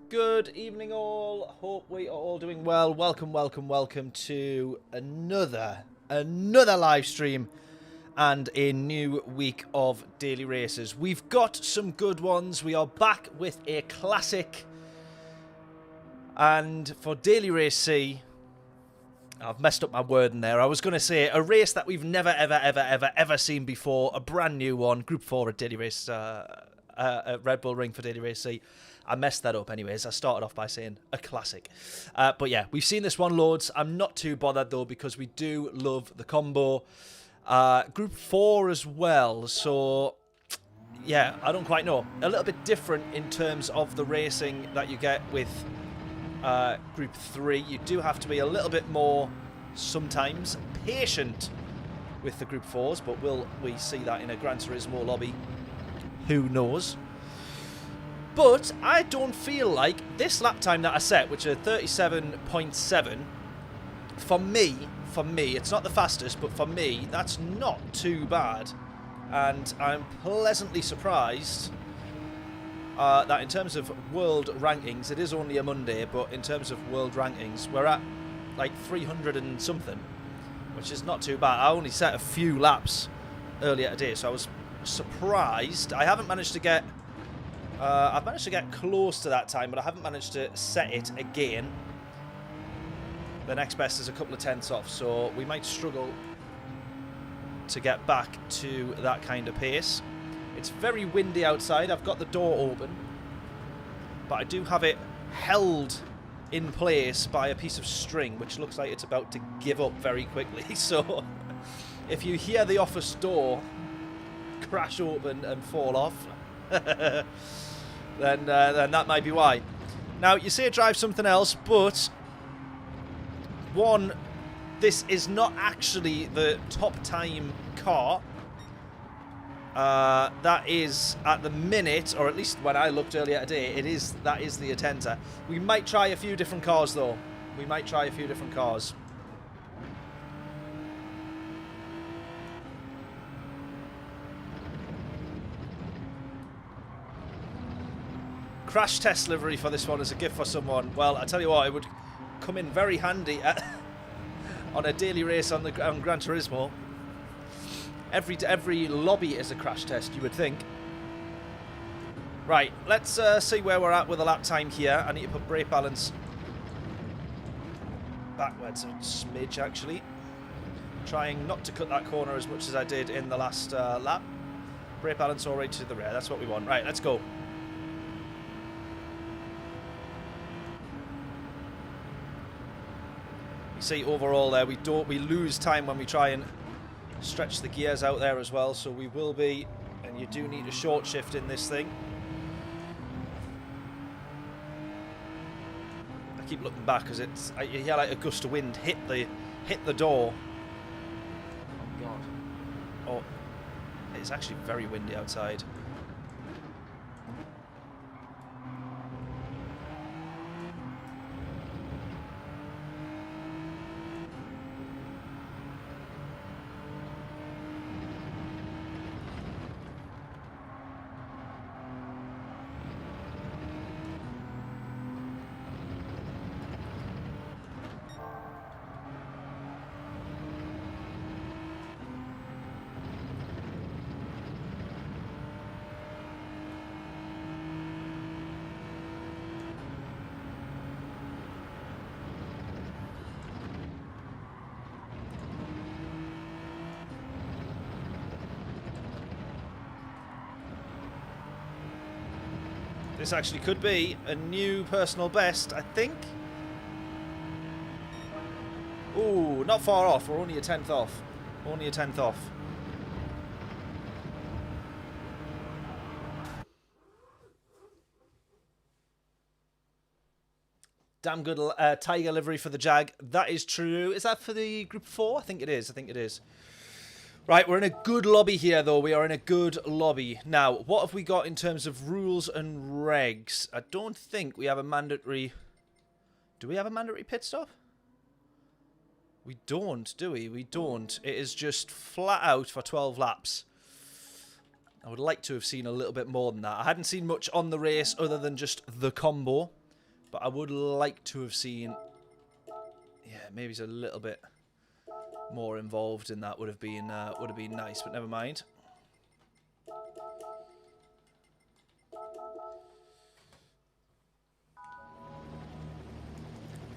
Good evening all, hope we are all doing well. Welcome to another live stream and a new week of daily races. We've got some good ones. We are back with a classic, and for daily race C, I've messed up my wording there. I was going to say a race that we've never ever seen before, a brand new one, Group 4 at daily race at Red Bull Ring for daily race C. I messed that up anyways. I started off by saying a classic. But yeah, we've seen this one loads. I'm not too bothered though because we do love the combo. Group 4 as well. So yeah, I don't quite know. A little bit different in terms of the racing that you get with Group 3. You do have to be a little bit more, sometimes, patient with the Group 4s. But will we see that in a Gran Turismo lobby? Who knows? But I don't feel like this lap time that I set, which are 37.7, for me, it's not the fastest, but for me, that's not too bad. And I'm pleasantly surprised that in terms of world rankings, it is only a Monday, but in terms of world rankings, we're at like 300 and something, which is not too bad. I only set a few laps earlier today, so I was surprised. I haven't managed to get... I've managed to get close to that time, but I haven't managed to set it again. The next best is a couple of tenths off, so we might struggle to get back to that kind of pace. It's very windy outside. I've got the door open, but I do have it held in place by a piece of string, which looks like it's about to give up very quickly. So if you hear the office door crash open and fall off, then that might be why. Now, you say drive something else, but one, this is not actually the top time car. That is at the minute, or at least when I looked earlier today, that is the Atenta. We might try a few different cars though. We might try a few different cars. Crash test livery for this one as a gift for someone. Well, I tell you what, it would come in very handy on a daily race on Gran Turismo. Every lobby is a crash test, you would think. Right, let's see where we're at with the lap time here. I need to put brake balance backwards a smidge, actually. Trying not to cut that corner as much as I did in the last lap. Brake balance already to the rear, that's what we want. Right, let's go. You see overall there, we lose time when we try and stretch the gears out there as well, so we will be, and you do need a short shift in this thing. I keep looking back because you hear like a gust of wind hit the door. Oh god. Oh, it's actually very windy outside. This actually could be a new personal best, I think. Ooh, not far off. We're only a tenth off. Only a tenth off. Damn good Tiger livery for the Jag. That is true. Is that for the Group 4? I think it is. I think it is. Right, we're in a good lobby here, though. We are in a good lobby. Now, what have we got in terms of rules and regs? I don't think we have a mandatory... Do we have a mandatory pit stop? We don't, do we? We don't. It is just flat out for 12 laps. I would like to have seen a little bit more than that. I hadn't seen much on the race other than just the combo. But I would like to have seen... Yeah, maybe he's a little bit more involved in that would have been nice, but never mind.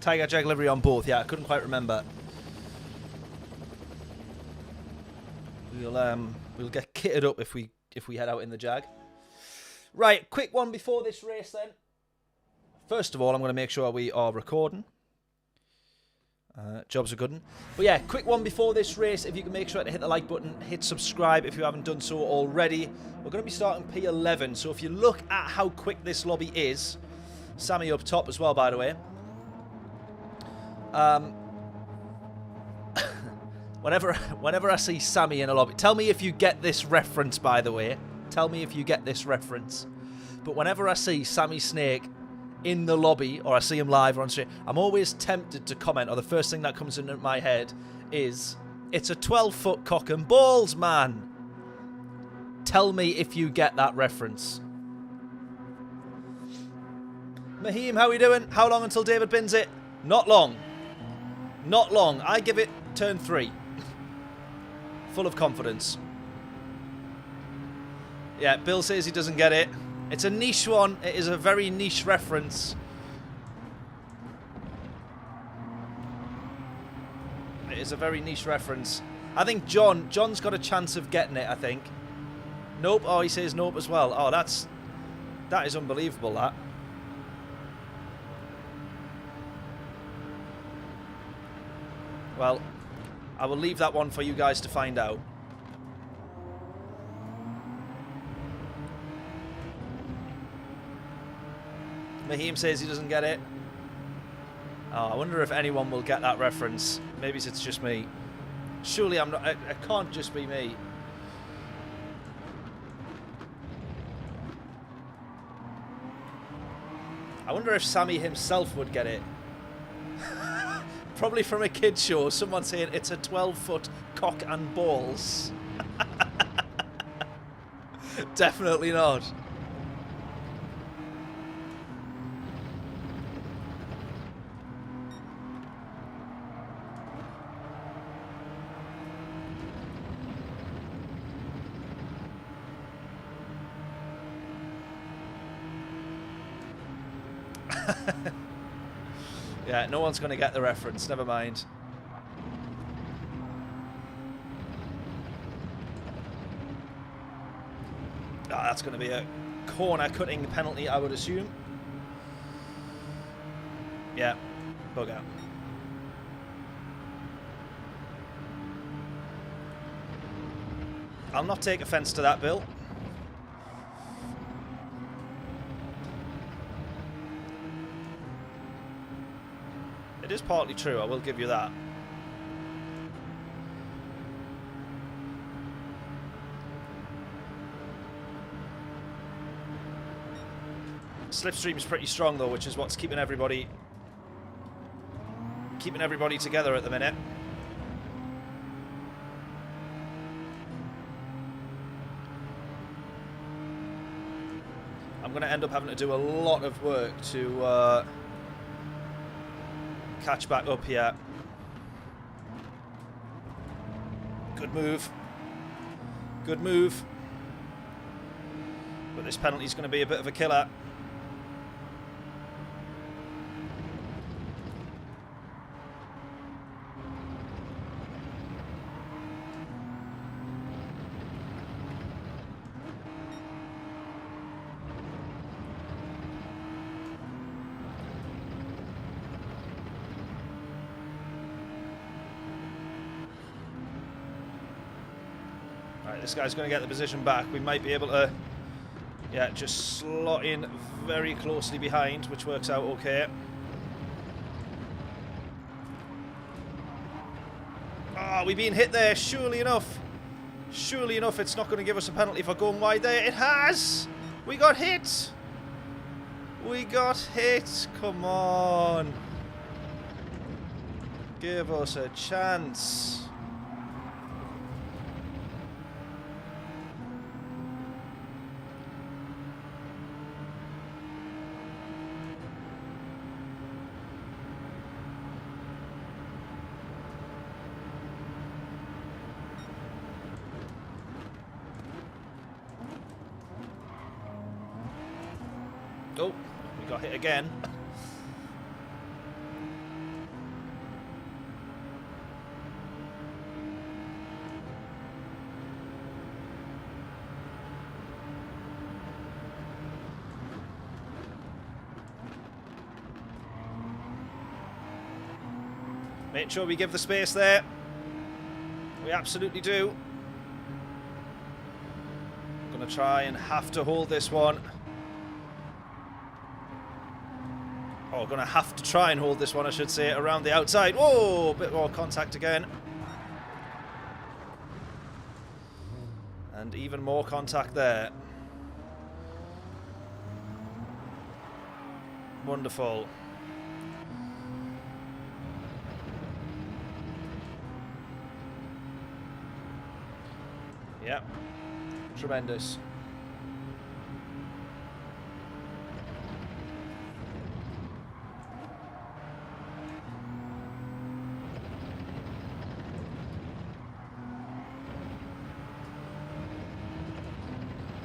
Tiger Jag livery on both. Yeah, I couldn't quite remember. We'll get kitted up if we head out in the Jag. Right, quick one before this race then. First of all, I'm going to make sure we are recording. Jobs are good. But yeah, quick one before this race. If you can make sure to hit the like button, hit subscribe if you haven't done so already. We're going to be starting P11. So if you look at how quick this lobby is, Sammy up top as well, by the way. Whenever I see Sammy in a lobby, tell me if you get this reference, by the way. Tell me if you get this reference. But whenever I see Sammy Snake in the lobby, or I see him live or on stream, I'm always tempted to comment, or the first thing that comes into my head is, it's a 12-foot cock and balls, man. Tell me if you get that reference. Mahim, how are you doing? How long until David bins it? Not long. Not long. I give it turn 3. Full of confidence. Yeah, Bill says he doesn't get it. It's a niche one. It is a very niche reference. It is a very niche reference. I think John's got a chance of getting it, I think. Nope. Oh, he says nope as well. Oh, that is unbelievable, that. Well, I will leave that one for you guys to find out. Mahim says he doesn't get it. Oh, I wonder if anyone will get that reference. Maybe it's just me. Surely I'm not. It can't just be me. I wonder if Sammy himself would get it. Probably from a kid's show. Someone saying it's a 12-foot cock and balls. Definitely not. Yeah, no one's going to get the reference. Never mind. Ah, that's going to be a corner cutting penalty, I would assume. Yeah, bugger. I'll not take offence to that, Bill. It is partly true, I will give you that. Slipstream is pretty strong though, which is what's keeping everybody together at the minute. I'm going to end up having to do a lot of work to catch back up here. Good move. Good move. But this penalty is going to be a bit of a killer. This guy's going to get the position back. We might be able to, yeah, just slot in very closely behind, which works out okay. Ah, we've been hit there, surely enough. Surely enough, it's not going to give us a penalty for going wide there. It has! We got hit! We got hit! Come on. Give us a chance. Oh, we got hit again. Make sure we give the space there. We absolutely do. Gonna try and have to hold this one. Oh, gonna have to try and hold this one, I should say, around the outside. Whoa, a bit more contact again. And even more contact there. Wonderful. Yep. Tremendous.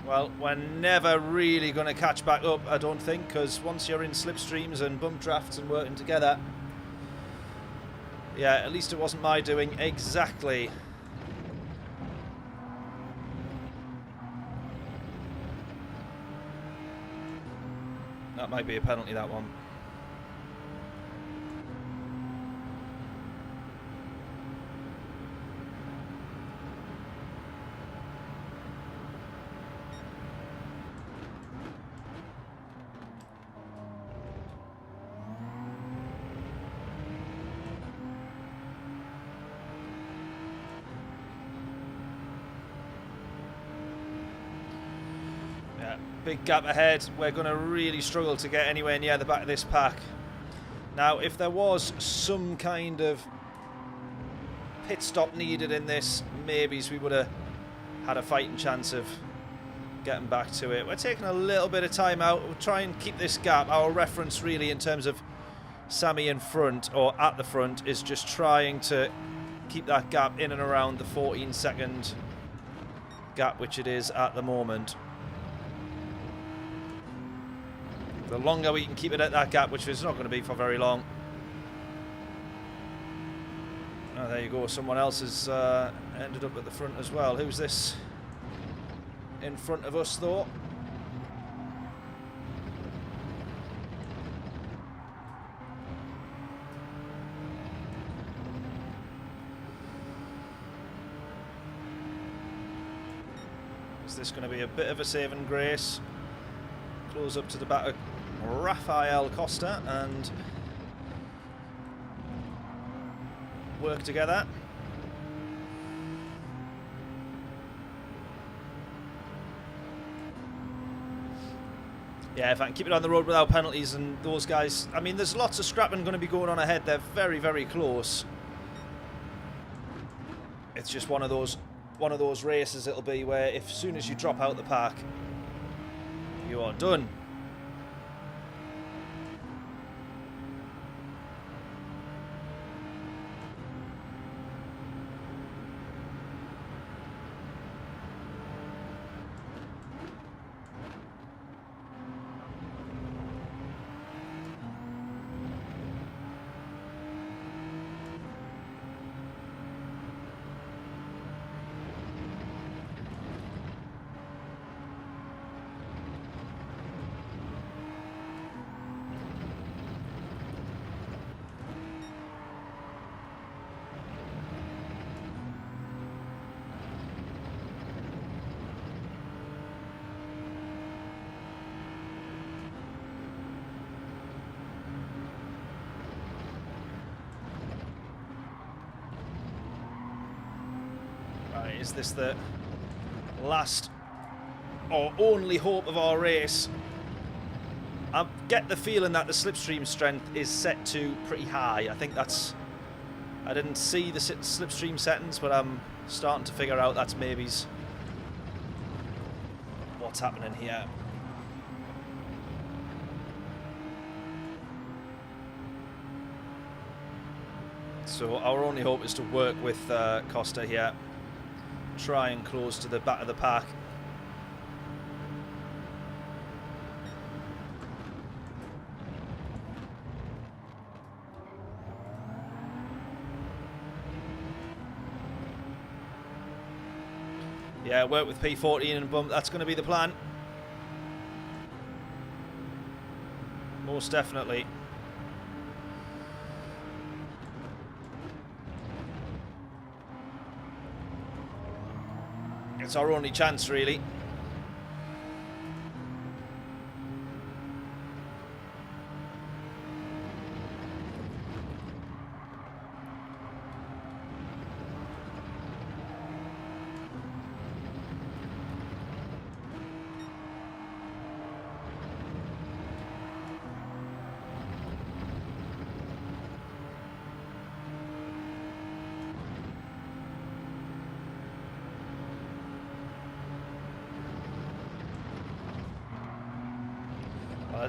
Well, we're never really going to catch back up, I don't think, because once you're in slipstreams and bump drafts and working together, yeah, at least it wasn't my doing. Exactly. That might be a penalty, that one. Big gap ahead. We're going to really struggle to get anywhere near the back of this pack. Now, if there was some kind of pit stop needed in this, maybe we would have had a fighting chance of getting back to it. We're taking a little bit of time out. We'll try and keep this gap. Our reference really in terms of Sammy in front, or at the front, is just trying to keep that gap in and around the 14-second gap, which it is at the moment. The longer we can keep it at that gap, which is not going to be for very long. Oh, there you go. Someone else has ended up at the front as well. Who's this in front of us, though? Is this going to be a bit of a saving grace? Close up to the back of Rafael Costa and work together. Yeah, if I can keep it on the road without penalties, and those guys, I mean, there's lots of scrapping going to be going on ahead. They're very, very close. It's just one of those races it'll be where if as soon as you drop out the pack, you are done. Is this the last or only hope of our race? I get the feeling that the slipstream strength is set to pretty high. I think that's... I didn't see the slipstream settings, but I'm starting to figure out that's maybe what's happening here. So our only hope is to work with Costa here. Try and close to the back of the pack. Yeah, work with P14 and bump. That's going to be the plan. Most definitely. It's our only chance, really.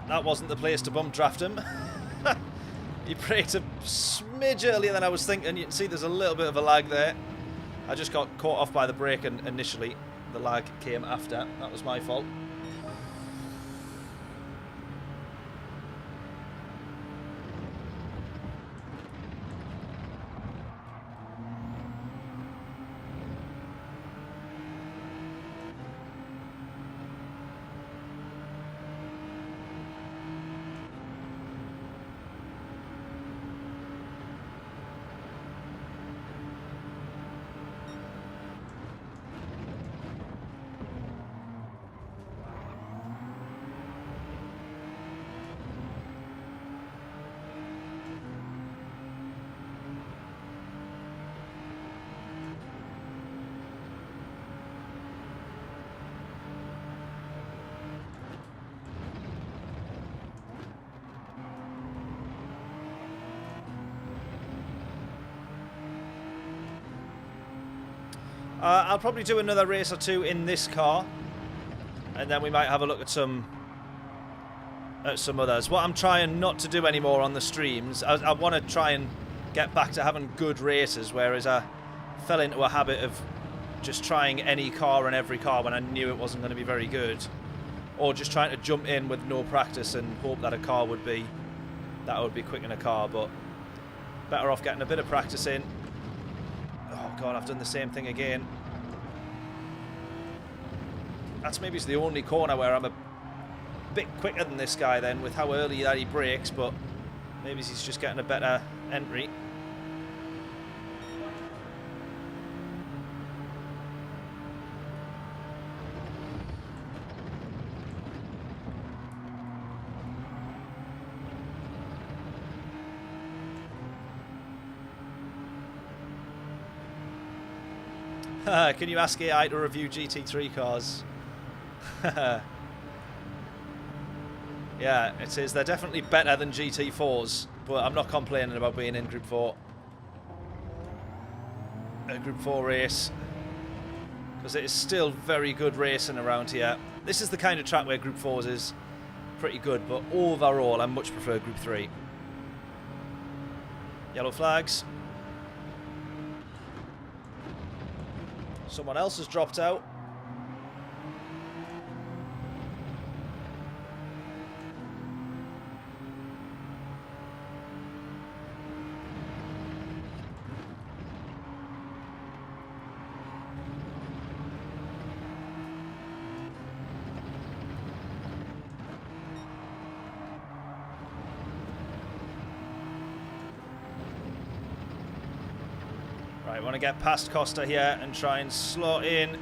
That wasn't the place to bump draft him. He braked a smidge earlier than I was thinking. You can see there's a little bit of a lag there. I just got caught off by the brake and initially. The lag came after. That was my fault. I'll probably do another race or two in this car, and then we might have a look at some others. What I'm trying not to do anymore on the streams, I want to try and get back to having good races, whereas I fell into a habit of just trying any car and every car when I knew it wasn't going to be very good, or just trying to jump in with no practice and hope that a car would be quick in a car. But better off getting a bit of practice in. Oh god, I've done the same thing again. That's maybe the only corner where I'm a bit quicker than this guy then, with how early that he brakes, but maybe he's just getting a better entry. Can you ask AI to review GT3 cars? Yeah, it is. They're definitely better than GT4s, but I'm not complaining about being in Group 4. A Group 4 race, because it is still very good racing around here. This is the kind of track where Group 4s is pretty good, but overall I much prefer Group 3. Yellow flags. Someone else has dropped out. Right, want to get past Costa here and try and slot in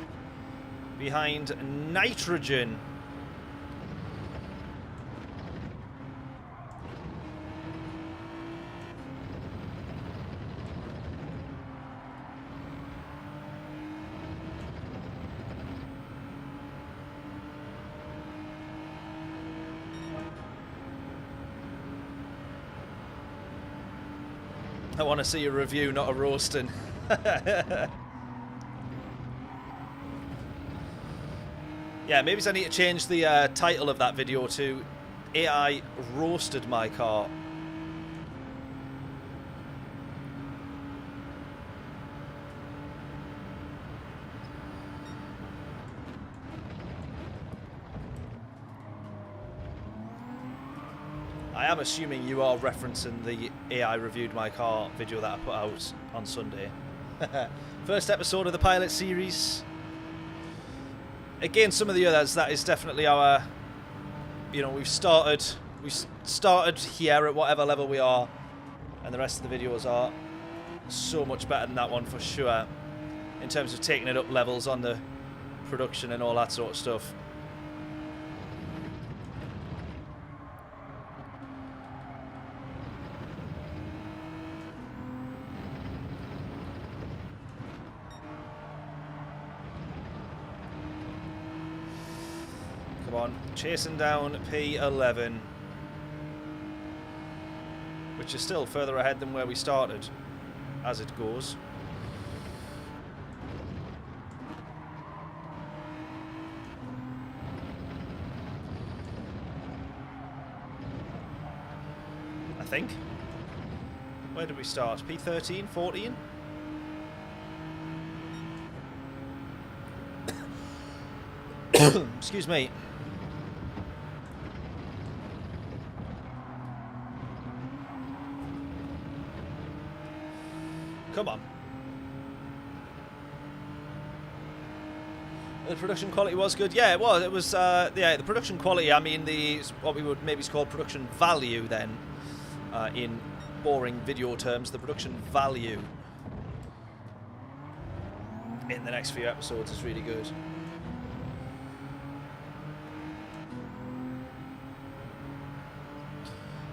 behind Nitrogen. I want to see a review, not a roasting. Yeah, maybe I need to change the title of that video to AI roasted my car. I am assuming you are referencing the AI reviewed my car video that I put out on Sunday. First episode of the pilot series. again, some of the others, that is definitely our, you know, we started here at whatever level we are, and the rest of the videos are so much better than that one for sure, in terms of taking it up levels on the production and all that sort of stuff. Come on, chasing down P11, which is still further ahead than where we started, as it goes. I think. Where did we start? P13, 14? Excuse me. Come on. The production quality was good. Yeah, it was. It was. Yeah, the production quality. I mean, what we would maybe call production value. Then, in boring video terms, the production value in the next few episodes is really good.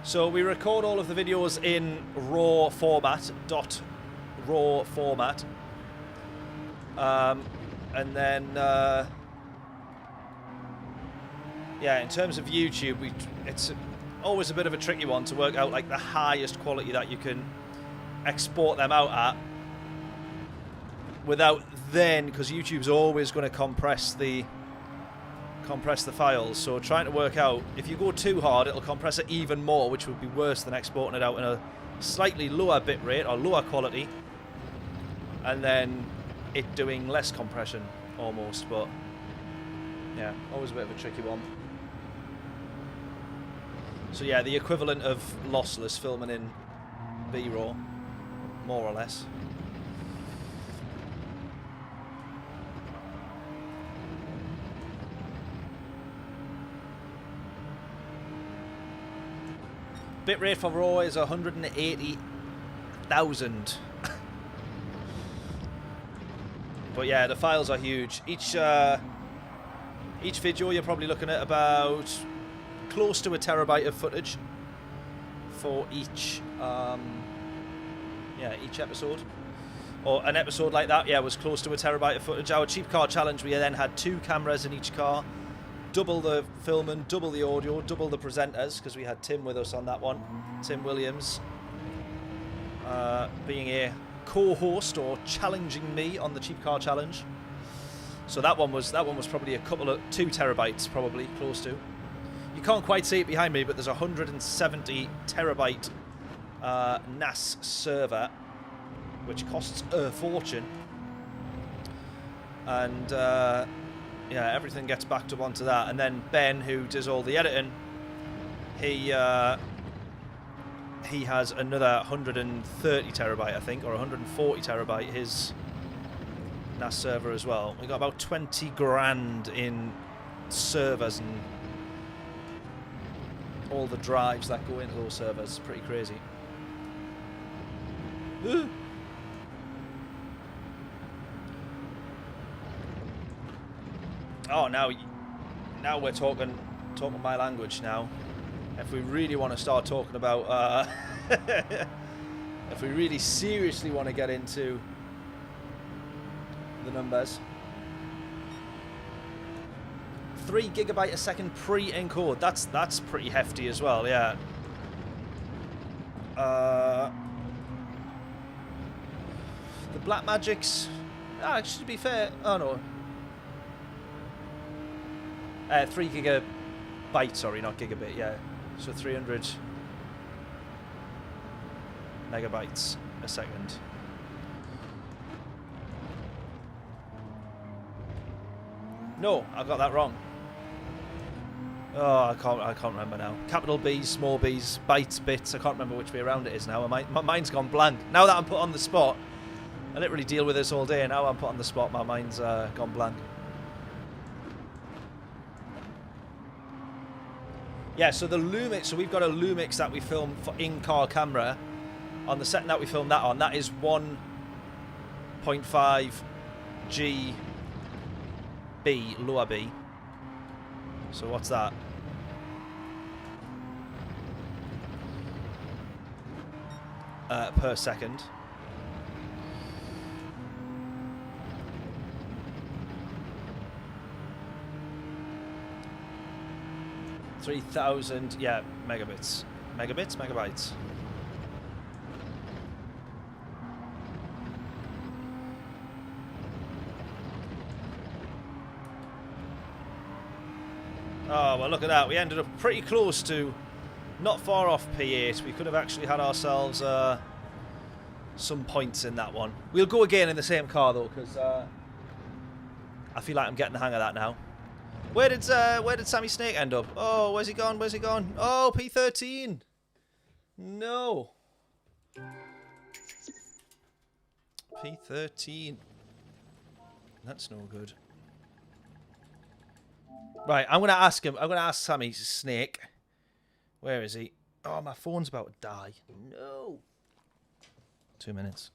So we record all of the videos in RAW format, .raw format, and then yeah, in terms of YouTube, it's always a bit of a tricky one to work out like the highest quality that you can export them out at without then, because YouTube's always going to compress the files, so trying to work out, if you go too hard it'll compress it even more, which would be worse than exporting it out in a slightly lower bit rate or lower quality and then it doing less compression almost. But yeah, always a bit of a tricky one. So yeah, the equivalent of lossless filming in B-RAW, more or less. Bitrate for RAW is 180,000. But yeah, the files are huge. Each video you're probably looking at about close to 1 terabyte of footage for each each episode. Or an episode like that, yeah, was close to 1 terabyte of footage. Our cheap car challenge, we then had 2 cameras in each car. Double the filming, double the audio, double the presenters, because we had Tim with us on that one. Tim Williams being a co-host or challenging me on the cheap car challenge. So that one was probably 2 terabytes, probably close to. You can't quite see it behind me, but there's a 170 terabyte NAS server, which costs a fortune, and yeah, everything gets backed up onto that. And then Ben, who does all the editing, he has another 130 terabyte, I think, or 140 terabyte, his NAS server as well. We got about 20 grand in servers and all the drives that go into those servers. It's pretty crazy. Ooh. Oh, now we're talking my language now. If we really want to start talking about, if we really seriously want to get into the numbers. 3 gigabyte a second pre-encode. That's pretty hefty as well, yeah. The Blackmagic's, actually, to be fair, oh no. 3 gigabyte, sorry, not gigabit, yeah. So 300 megabytes a second. No, I got that wrong. Oh, I can't remember now. Capital B's, small b's, bytes, bits. I can't remember which way around it is now. My mind's gone blank. Now that I'm put on the spot, I didn't really deal with this all day. Now I'm put on the spot, my mind's gone blank. Yeah, so the Lumix, so we've got a Lumix that we film for in-car camera. On the setting that we filmed that on, that is 1.5 GB, lower B. So what's that? Per second. $3,000, yeah, megabits. Megabits? Megabytes. Oh, well, look at that. We ended up pretty close to, not far off P8. We could have actually had ourselves some points in that one. We'll go again in the same car, though, because I feel like I'm getting the hang of that now. Where did Sammy Snake end up? Oh, where's he gone? Where's he gone? Oh, P13. No. P13. That's no good. Right, I'm going to ask him. I'm going to ask Sammy Snake. Where is he? Oh, my phone's about to die. No. 2 minutes.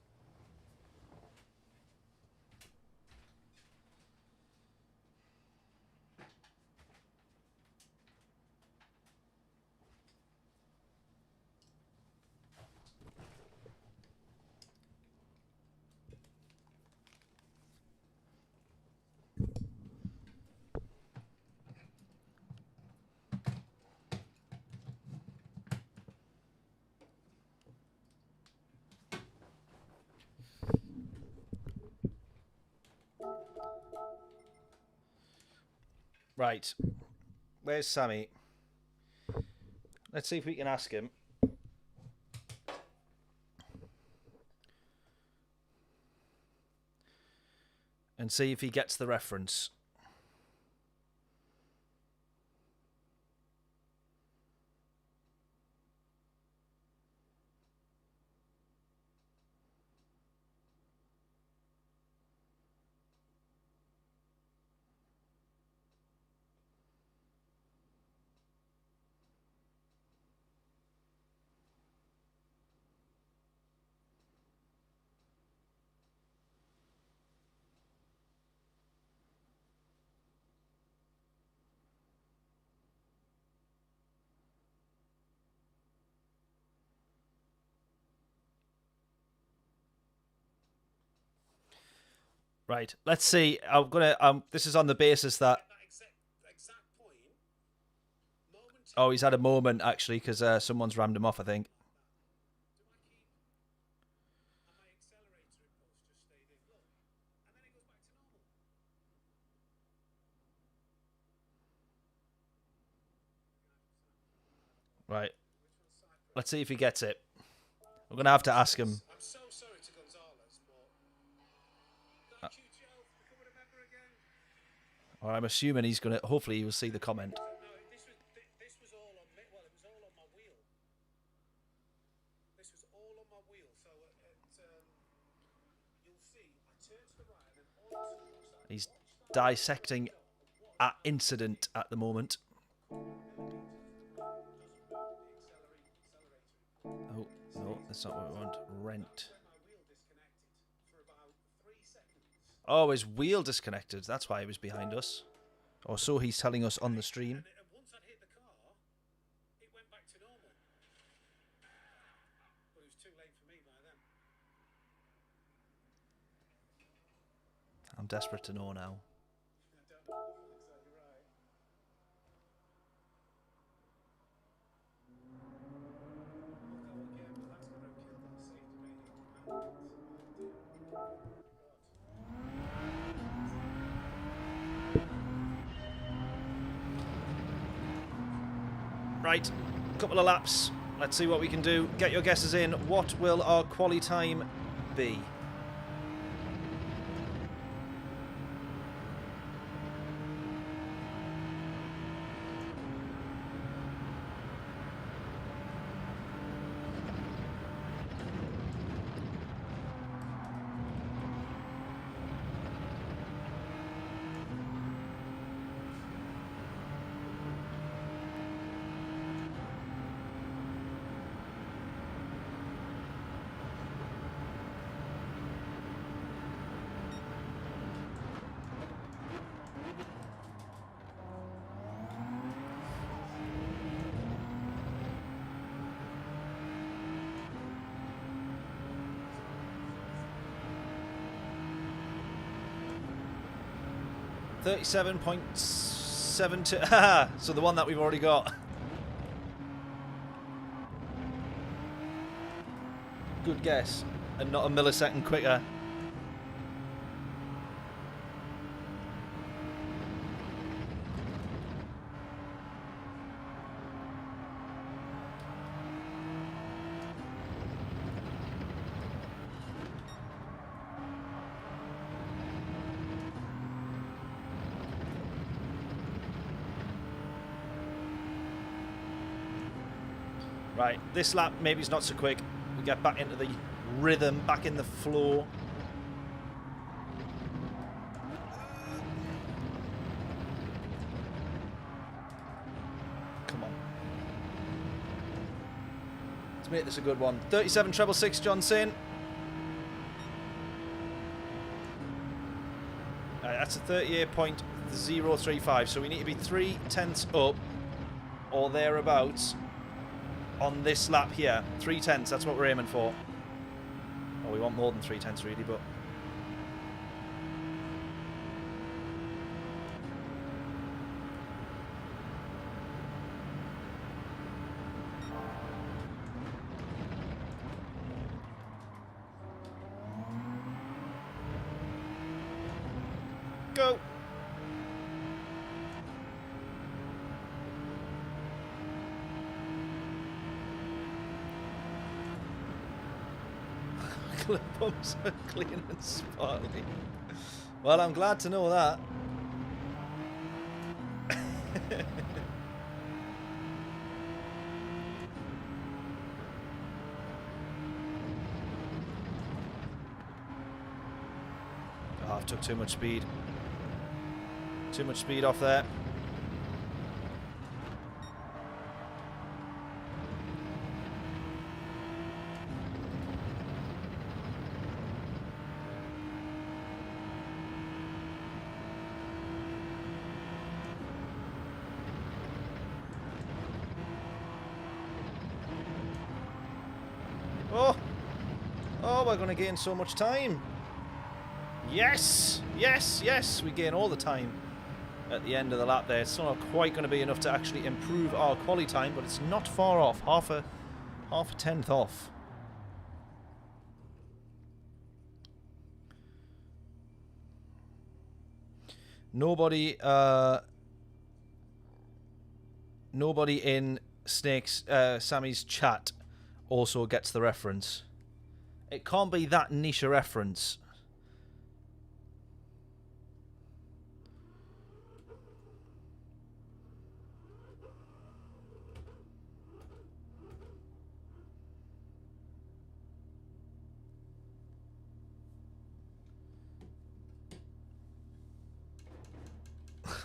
Right. Where's Sammy? Let's see if we can ask him. And see if he gets the reference. Right. Let's see. I'm gonna. This is on the basis that. Oh, he's had a moment actually because someone's rammed him off. I think. Right. Let's see if he gets it. We're gonna have to ask him. I'm so sorry to Gonzalez, but or I'm assuming he's gonna. Hopefully, he will see the comment. No, this was all on me. Well, it was all on my wheel. This was all on my wheel. So you'll see. I turned to the right, and then all of a sudden, he's dissecting an incident at the moment. Oh, no, that's not what we want. Rent. Oh, his wheel disconnected. That's why he was behind us. Or so he's telling us on the stream. Once I'd hit the car, it went back to normal. But it was too late for me by then. I'm desperate to know now. Right, couple of laps. Let's see what we can do. Get your guesses in. What will our quali time be? 37.72. Haha, so the one that we've already got. Good guess. And not a millisecond quicker. Right, this lap maybe it's not so quick. We get back into the rhythm, back in the flow. Come on. Let's make this a good one. 37.666, John saying. That's a 38.035, so we need to be 0.3 up or thereabouts on this lap here. 0.3, that's what we're aiming for. Oh, we want more than 0.3 really, but... Go! The pumps are clean and sparkly. Well, I'm glad to know that. Oh, I've took too much speed. Too much speed off there. Oh, we're going to gain so much time. Yes, yes, yes. We gain all the time at the end of the lap there. It's not quite going to be enough to actually improve our quali time, but it's not far off. Half a tenth off. Nobody in Sammy's chat also gets the reference. It can't be that niche a reference.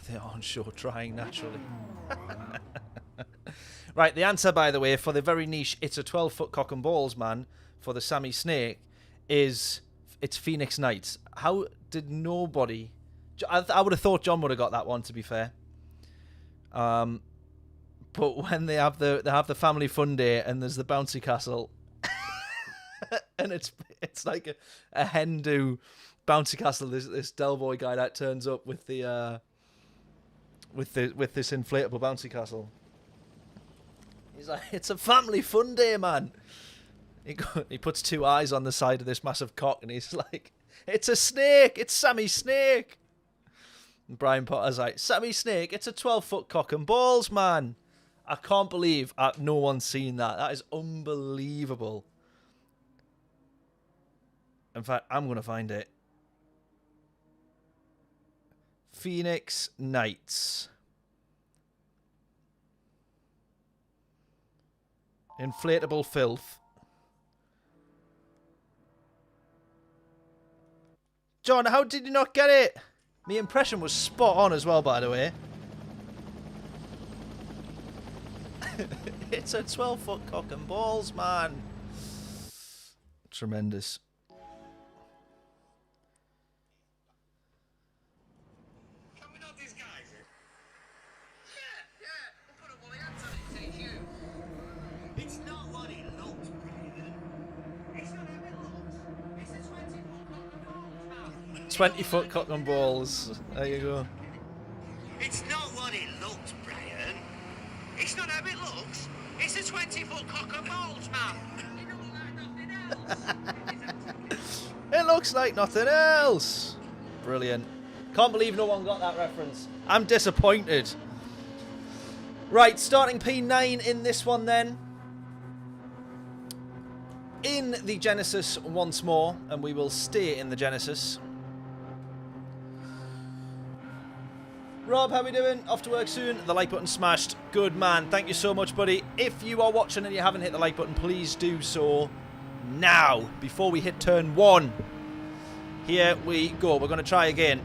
They aren't sure trying naturally. Right, the answer, by the way, for the very niche, it's a 12-foot cock and balls, man, for the Sammy Snake, it's Phoenix Knights. How did nobody... I would have thought John would have got that one, to be fair. But when they have the family fun day and there's the bouncy castle, and it's like a Hindu bouncy castle. This Del Boy guy that turns up with the with this inflatable bouncy castle. He's like, it's a family fun day, man. He puts two eyes on the side of this massive cock, and he's like, it's a snake. It's Sammy Snake. And Brian Potter's like, Sammy Snake, it's a 12-foot cock and balls, man. I can't believe no one's seen that. That is unbelievable. In fact, I'm going to find it. Phoenix Knights. Inflatable filth. John, how did you not get it? My impression was spot on as well, by the way. It's a 12-foot cock and balls, man. Tremendous. Can we not disguise it? Yeah. We'll put a woolly hat on it, say it's you. It's not what it looks, Brian. It's not how it looks. It's a 20-foot cock and balls. 20-foot cock and balls. There you go. looks. It's a 20-foot cock and balls, man. It don't look like nothing else. It looks like nothing else. Brilliant. Can't believe no one got that reference. I'm disappointed. Right, starting P9 in this one then. In the Genesis once more, and we will stay in the Genesis. Rob, how we doing? Off to work soon. The like button smashed. Good man. Thank you so much, buddy. If you are watching and you haven't hit the like button, please do so now, before we hit turn 1. Here we go. We're going to try again.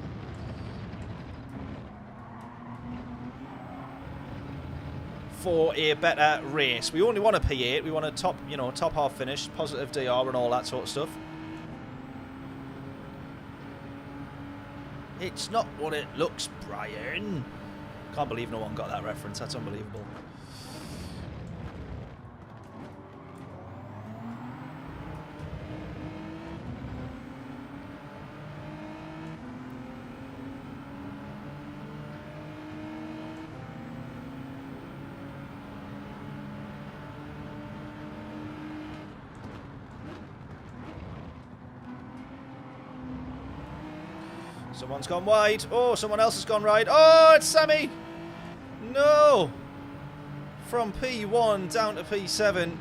For a better race. We only want a P8. We want a top, you know, top half finish, positive DR and all that sort of stuff. It's not what it looks, Brian. Can't believe no one got that reference. That's unbelievable. Someone's gone wide. Oh, someone else has gone wide. Oh, it's Sammy. No. From P1 down to P7.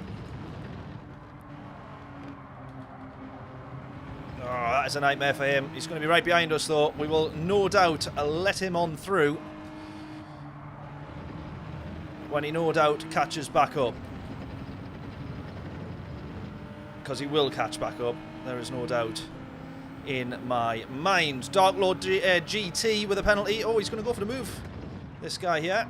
Oh, that is a nightmare for him. He's going to be right behind us, though. We will no doubt let him on through when he no doubt catches back up. Because he will catch back up. There is no doubt in my mind. Dark Lord GT with a penalty. Oh, he's going to go for the move. This guy here.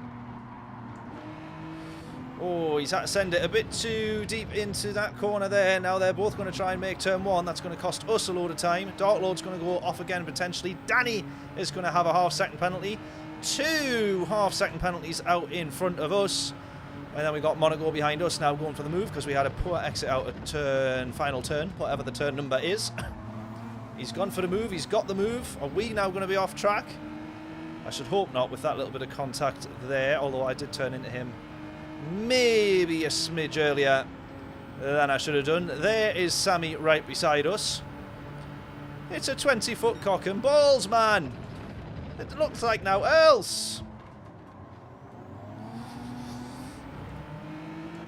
Oh, he's had to send it a bit too deep into that corner there. Now they're both going to try and make turn 1. That's going to cost us a load of time. Dark Lord's going to go off again potentially. Danny is going to have a half-second penalty. 2 half-second penalties out in front of us. And then we got Monaco behind us now going for the move because we had a poor exit out at turn, final turn, whatever the turn number is. He's gone for the move. He's got the move. Are we now going to be off track? I should hope not with that little bit of contact there, although I did turn into him maybe a smidge earlier than I should have done. There is Sammy right beside us. It's a 20-foot cock and balls, man. It looks like now else.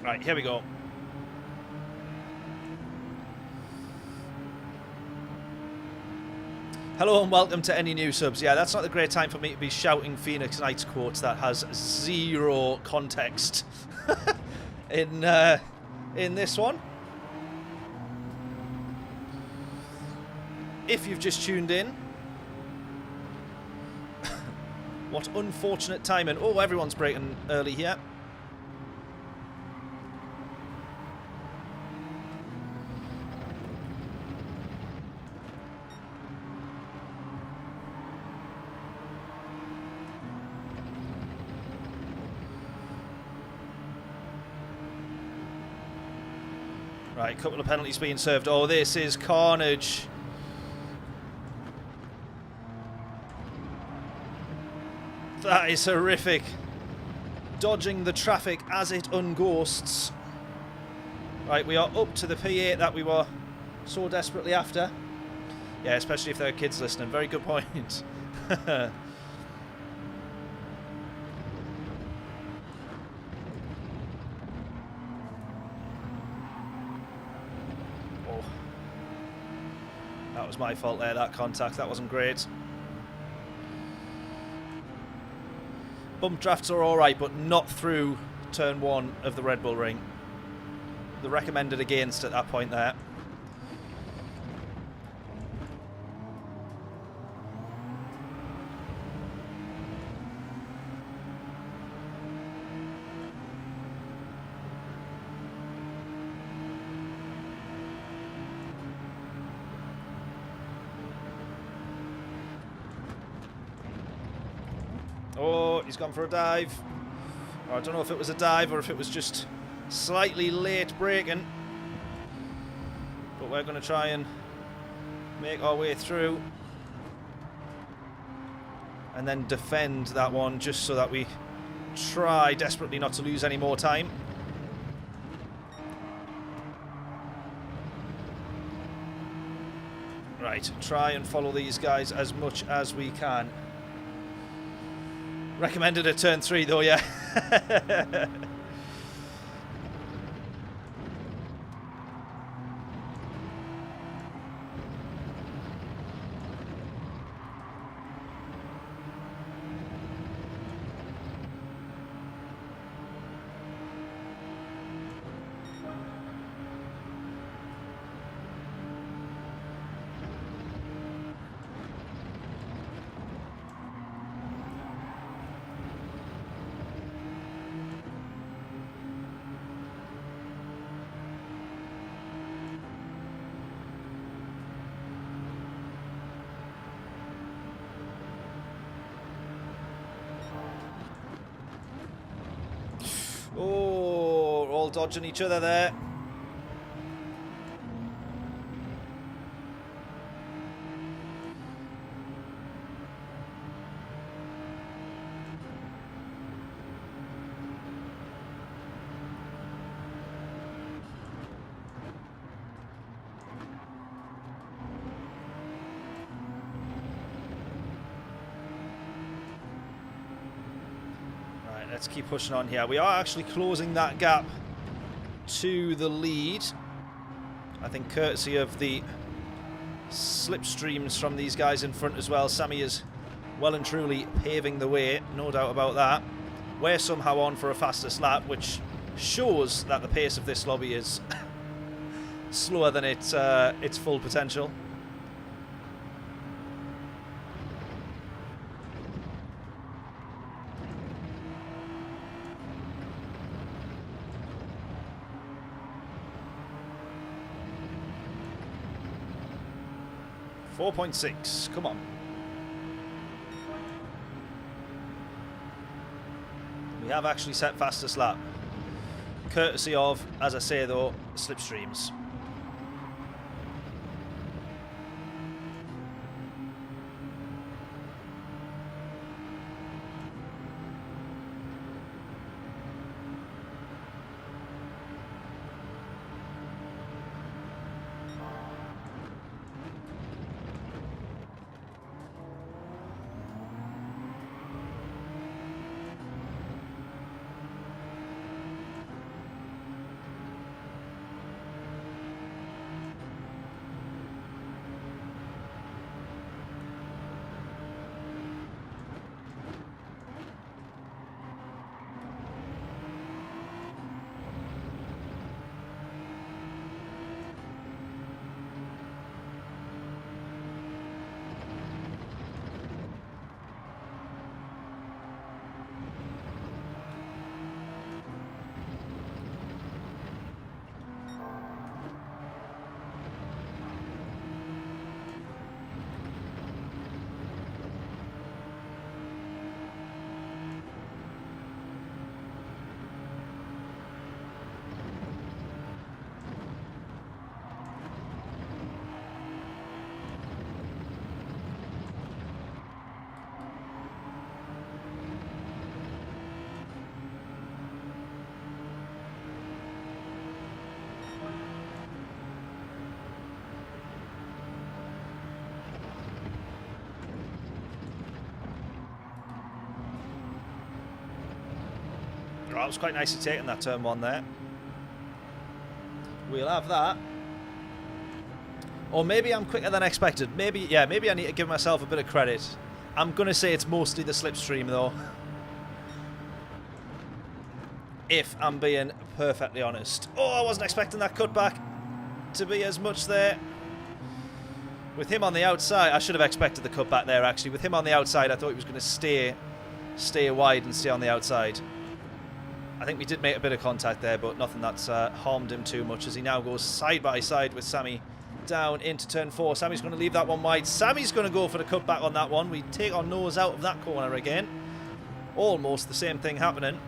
Right, here we go. Hello and welcome to any new subs. Yeah, that's not the great time for me to be shouting Phoenix Knights quotes that has zero context in this one. If you've just tuned in, what unfortunate timing. Oh, everyone's breaking early here. Right, couple of penalties being served. Oh, this is carnage. That is horrific. Dodging the traffic as it unghosts. Right, we are up to the P8 that we were so desperately after. Yeah, especially if there are kids listening. Very good point. That was my fault there, that contact. That wasn't great. Bump drafts are alright, but not through turn 1 of the Red Bull Ring. The recommended against at that point there. Oh, he's gone for a dive. Or I don't know if it was a dive or if it was just slightly late braking. But we're going to try and make our way through. And then defend that one just so that we try desperately not to lose any more time. Right, try and follow these guys as much as we can. Recommended at turn 3 though, yeah. Oh, all dodging each other there. Let's keep pushing on here. We are actually closing that gap to the lead. I think courtesy of the slipstreams from these guys in front as well. Sammy is well and truly paving the way, no doubt about that. We're somehow on for a fastest lap, which shows that the pace of this lobby is slower than its full potential. .6, come on. We have actually set fastest lap. Courtesy of, as I say though, slipstreams. That was quite nicely taken, that turn 1 there. We'll have that. Or maybe I'm quicker than expected. Maybe, yeah, maybe I need to give myself a bit of credit. I'm going to say it's mostly the slipstream, though. If I'm being perfectly honest. Oh, I wasn't expecting that cutback to be as much there. With him on the outside, I should have expected the cutback there, actually. With him on the outside, I thought he was going to stay wide and stay on the outside. I think we did make a bit of contact there, but nothing that's harmed him too much as he now goes side by side with Sammy down into turn 4. Sammy's going to leave that one wide. Sammy's going to go for the cutback on that one. We take our nose out of that corner again. Almost the same thing happening.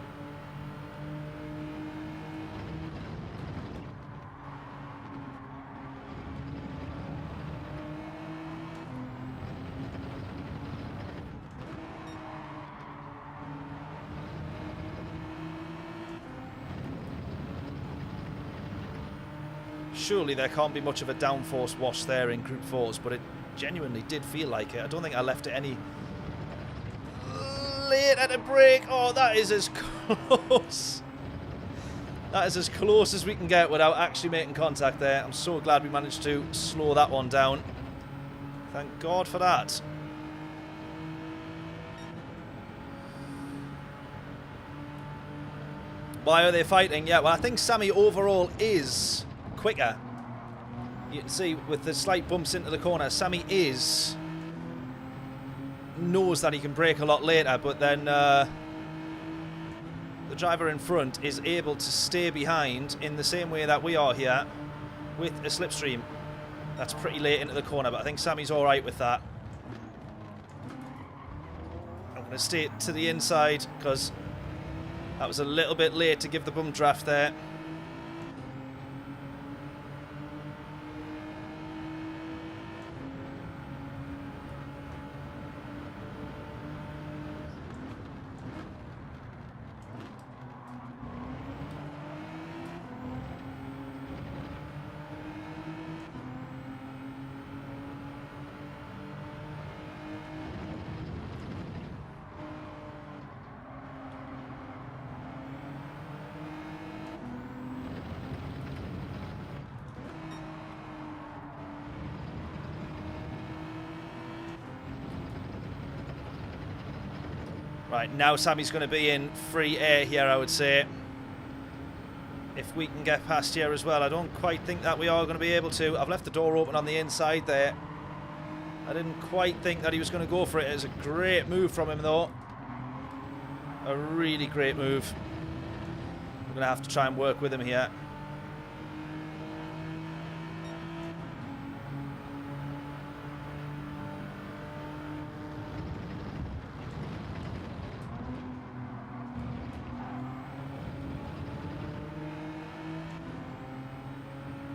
Surely there can't be much of a downforce wash there in Group 4s, but it genuinely did feel like it. I don't think I left it any late at a break. Oh, that is as close. That is as close as we can get without actually making contact there. I'm so glad we managed to slow that one down. Thank God for that. Why are they fighting? Yeah, well, I think Sammy overall is quicker. You can see with the slight bumps into the corner, Sammy knows that he can brake a lot later, but then the driver in front is able to stay behind in the same way that we are here with a slipstream. That's pretty late into the corner, but I think Sammy's alright with that. I'm going to stay to the inside because that was a little bit late to give the bum draft there. Right, now Sammy's going to be in free air here, I would say. If we can get past here as well. I don't quite think that we are going to be able to. I've left the door open on the inside there. I didn't quite think that he was going to go for it. It was a great move from him, though. A really great move. We're going to have to try and work with him here.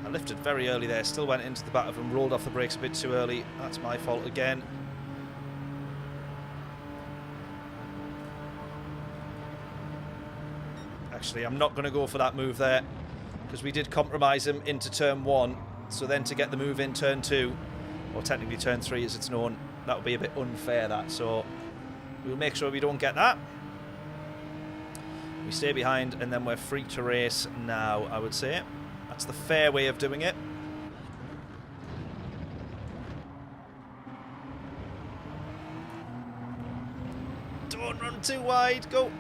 I lifted very early there, still went into the back of him, rolled off the brakes a bit too early. That's my fault again. Actually, I'm not going to go for that move there because we did compromise him into turn 1. So then to get the move in turn 2, or technically turn 3 as it's known, that would be a bit unfair, that. So we'll make sure we don't get that. We stay behind and then we're free to race now, I would say. That's the fair way of doing it. Don't run too wide. Go.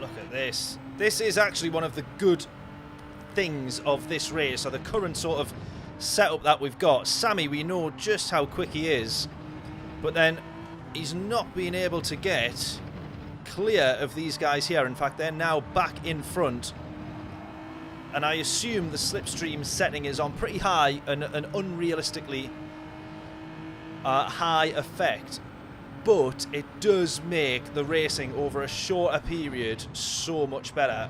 Look at this. This is actually one of the good things of this race, or the current sort of setup that we've got. Sammy, we know just how quick he is, but then he's not being able to get clear of these guys here. In fact, they're now back in front, and I assume the slipstream setting is on pretty high, an unrealistically high effect. but it does make the racing over a shorter period so much better.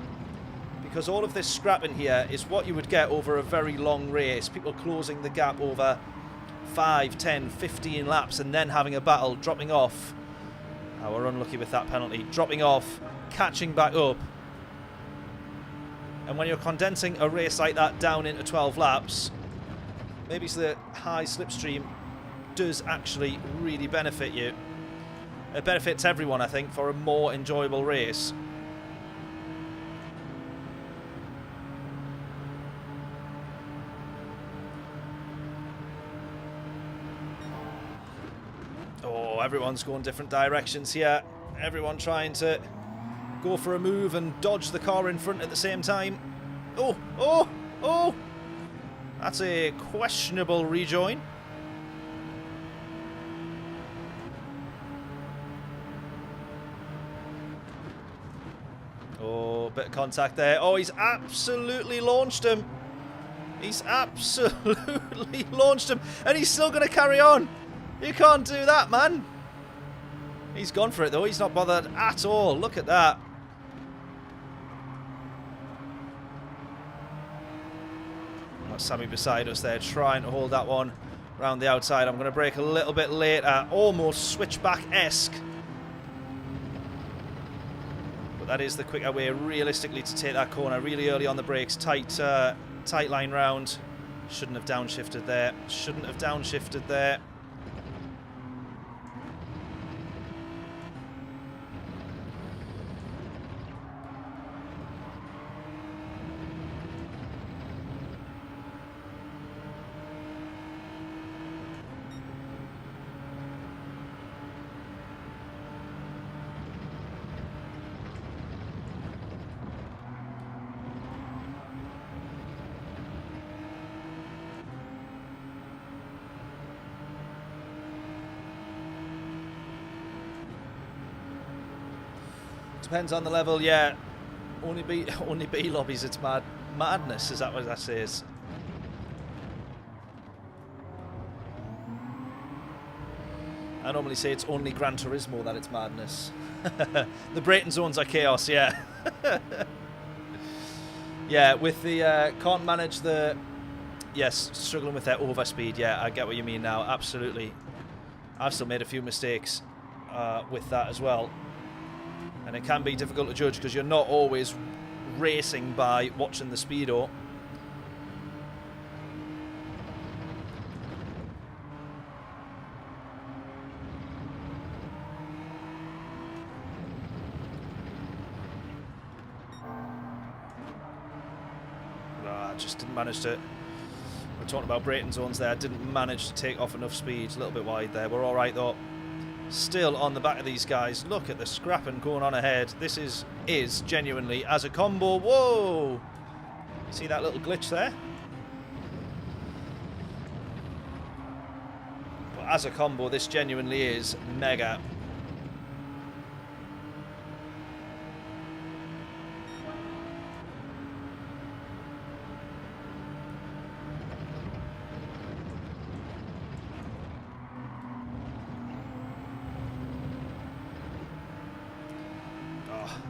Because all of this scrapping here is what you would get over a very long race. People closing the gap over 5, 10, 15 laps and then having a battle, dropping off. Oh, we're unlucky with that penalty. Dropping off, catching back up. And when you're condensing a race like that down into 12 laps, maybe the high slipstream does actually really benefit you. It benefits everyone, I think, for a more enjoyable race. Oh, everyone's going different directions here. Everyone trying to go for a move and dodge the car in front at the same time. Oh, oh, oh! That's a questionable rejoin. Oh, bit of contact there. Oh, he's absolutely launched him. He's absolutely launched him. And he's still going to carry on. You can't do that, man. He's gone for it, though. He's not bothered at all. Look at that. That's Sammy beside us there, trying to hold that one around the outside. I'm going to brake a little bit later. Almost switchback-esque. But that is the quicker way, realistically, to take that corner. Really early on the brakes. Tight line round. Shouldn't have downshifted there. Shouldn't have downshifted there. Depends on the level, yeah. Only B lobbies, it's madness, is that what that says? I normally say it's only Gran Turismo that it's madness. The Brayton zones are chaos, yeah. Yeah, with the can't manage the, yes, struggling with their overspeed. Yeah, I get what you mean now. Absolutely. I've still made a few mistakes with that as well. And it can be difficult to judge because you're not always racing by watching the speedo. I just didn't manage to... We're talking about Brayton zones there. I didn't manage to take off enough speed. A little bit wide there. We're all right though. Still on the back of these guys. Look at the scrapping going on ahead. This is genuinely as a combo. Whoa! See that little glitch there? But as a combo, this genuinely is mega.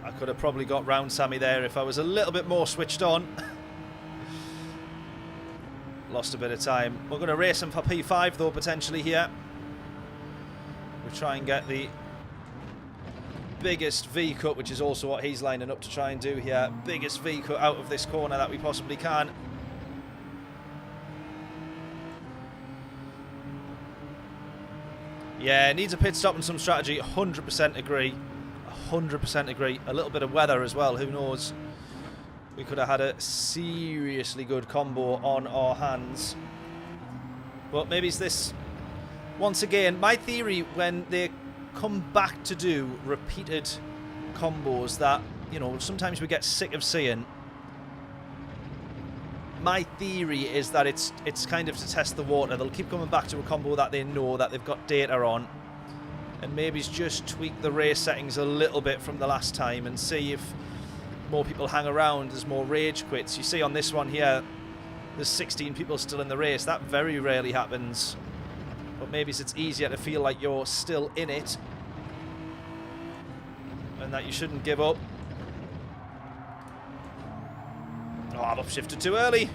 I could have probably got round Sammy there if I was a little bit more switched on. Lost a bit of time. We're going to race him for P5 though, potentially here. We try and get the biggest V-cut, which is also what he's lining up to try and do here. Biggest V-cut out of this corner that we possibly can. Yeah, needs a pit stop and some strategy. 100% agree. 100% agree. A little bit of weather as well, who knows. We could have had a seriously good combo on our hands. But maybe it's this. Once again, my theory when they come back to do repeated combos that, you know, sometimes we get sick of seeing. My theory is that it's kind of to test the water. They'll keep coming back to a combo that they know, that they've got data on. And maybe just tweak the race settings a little bit from the last time and see if more people hang around, there's more rage quits. You see on this one here, there's 16 people still in the race. That very rarely happens. But maybe it's easier to feel like you're still in it and that you shouldn't give up. Oh, I've upshifted too early.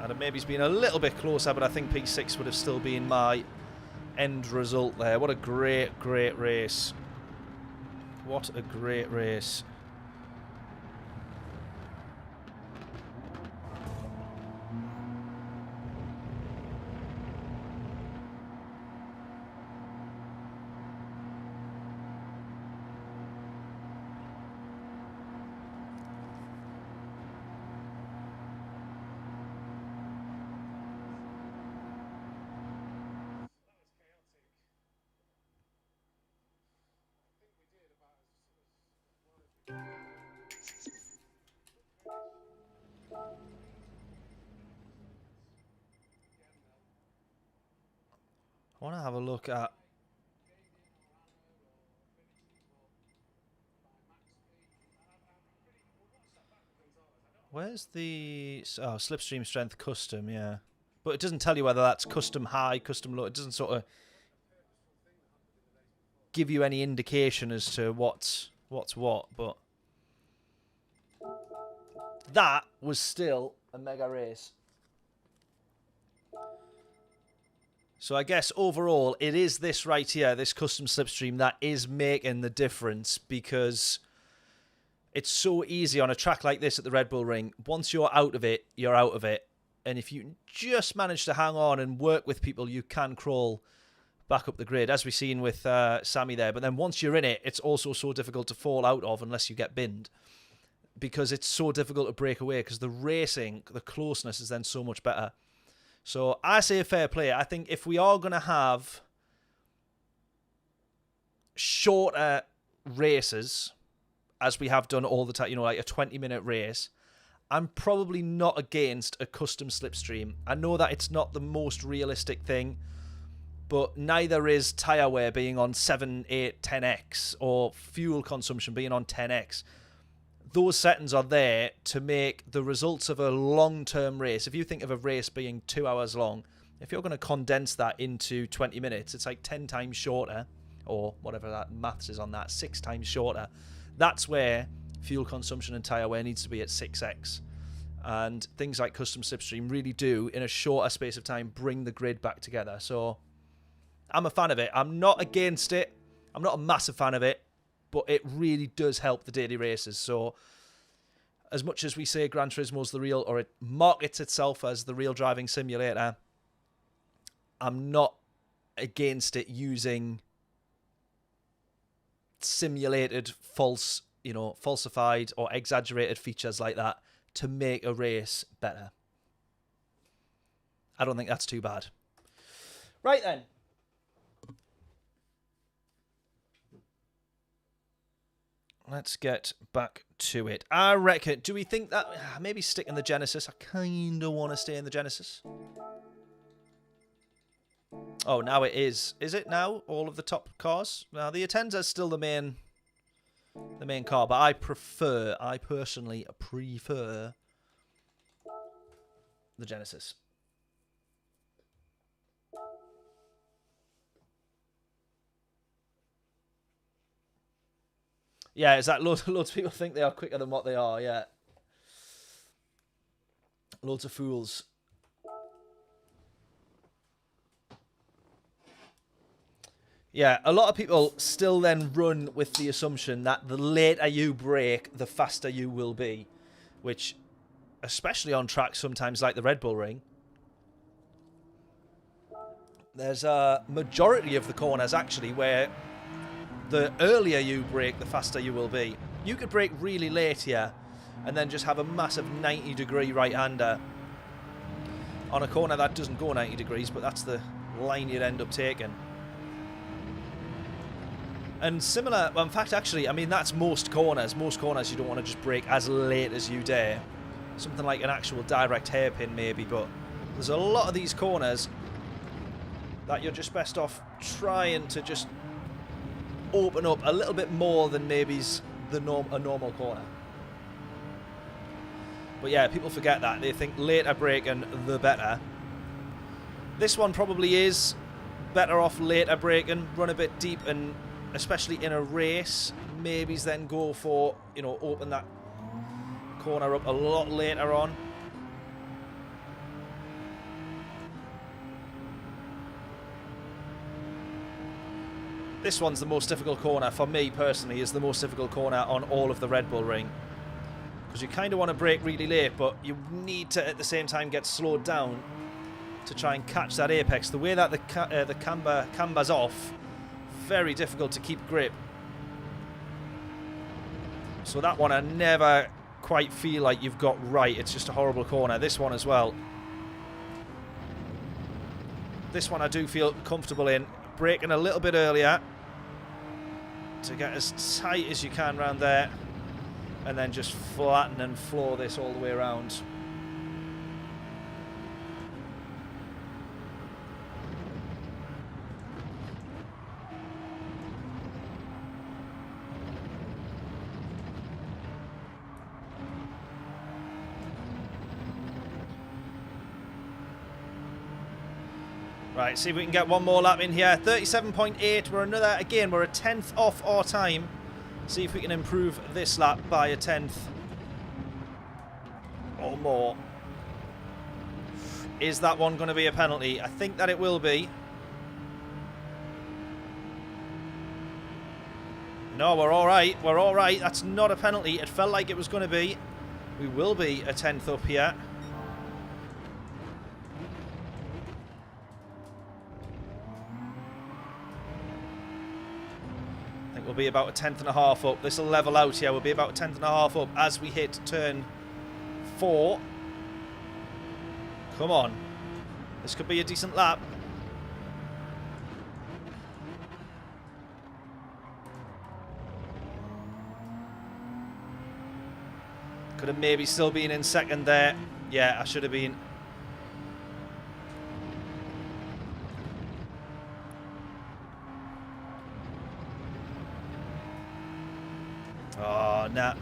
I'd have maybe been a little bit closer, but I think P6 would have still been my end result there. What a great, great race. What a great race. I want to have a look at... Where's the... Oh, slipstream strength custom, yeah. But it doesn't tell you whether that's custom high, custom low. It doesn't sort of give you any indication as to what's what, but... That was still a mega race. So I guess overall, it is this right here, this custom slipstream, that is making the difference, because it's so easy on a track like this at the Red Bull Ring. Once you're out of it, you're out of it. And if you just manage to hang on and work with people, you can crawl back up the grid, as we've seen with Sammy there. But then once you're in it, it's also so difficult to fall out of unless you get binned, because it's so difficult to break away, because the racing, the closeness is then so much better. So I say fair play. I think if we are going to have shorter races, as we have done all the time, you know, like a 20-minute race, I'm probably not against a custom slipstream. I know that it's not the most realistic thing, but neither is tyre wear being on 7, 8, 10x, or fuel consumption being on 10x. Those settings are there to make the results of a long-term race. If you think of a race being 2 hours long, if you're going to condense that into 20 minutes, it's like 10 times shorter, or whatever that maths is on that, 6 times shorter. That's where fuel consumption and tyre wear needs to be at 6x. And things like custom slipstream really do, in a shorter space of time, bring the grid back together. So I'm a fan of it. I'm not against it. I'm not a massive fan of it, but it really does help the daily races. So as much as we say Gran Turismo's the real, or it markets itself as the real driving simulator, I'm not against it using simulated falsified or exaggerated features like that to make a race better. I don't think that's too bad. Right then. Let's get back to it. I reckon, do we think that... Maybe stick in the Genesis. I kind of want to stay in the Genesis. Oh, now it is. Is it now? All of the top cars? Now, the Atenza is still the main car, but I personally prefer the Genesis. Yeah, is that loads of people think they are quicker than what they are, yeah. Loads of fools. Yeah, a lot of people still then run with the assumption that the later you brake, the faster you will be. Which, especially on tracks sometimes like the Red Bull Ring, there's a majority of the corners actually where the earlier you brake, the faster you will be. You could brake really late here and then just have a massive 90-degree right-hander on a corner that doesn't go 90 degrees, but that's the line you'd end up taking. And similar, well, in fact, actually, I mean, that's most corners. Most corners you don't want to just brake as late as you dare. Something like an actual direct hairpin maybe, but there's a lot of these corners that you're just best off trying to just open up a little bit more than maybe's a normal corner. But yeah, people forget that. They think later braking, the better. This one probably is better off later braking, run a bit deep, and especially in a race, maybe then go for, you know, open that corner up a lot later on. This one's the most difficult corner, for me personally, is the most difficult corner on all of the Red Bull ring. Because you kind of want to brake really late, but you need to at the same time get slowed down to try and catch that apex. The way that the camber's off, very difficult to keep grip. So that one I never quite feel like you've got right. It's just a horrible corner. This one as well. This one I do feel comfortable in. Braking a little bit earlier to get as tight as you can around there, and then just flatten and floor this all the way around. Right, see if we can get one more lap in here. 37.8. We're another, again, we're a 10th off our time. See if we can improve this lap by a 10th or more. Is that one going to be a penalty? I think that it will be. No, we're all right. We're all right. That's not a penalty. It felt like it was going to be. We will be a 10th up here. We'll be about a 10th and a half up. This will level out here. We'll be about a 10th and a half up as we hit turn 4. Come on. This could be a decent lap. Could have maybe still been in second there. Yeah, I should have been. Oh, nah.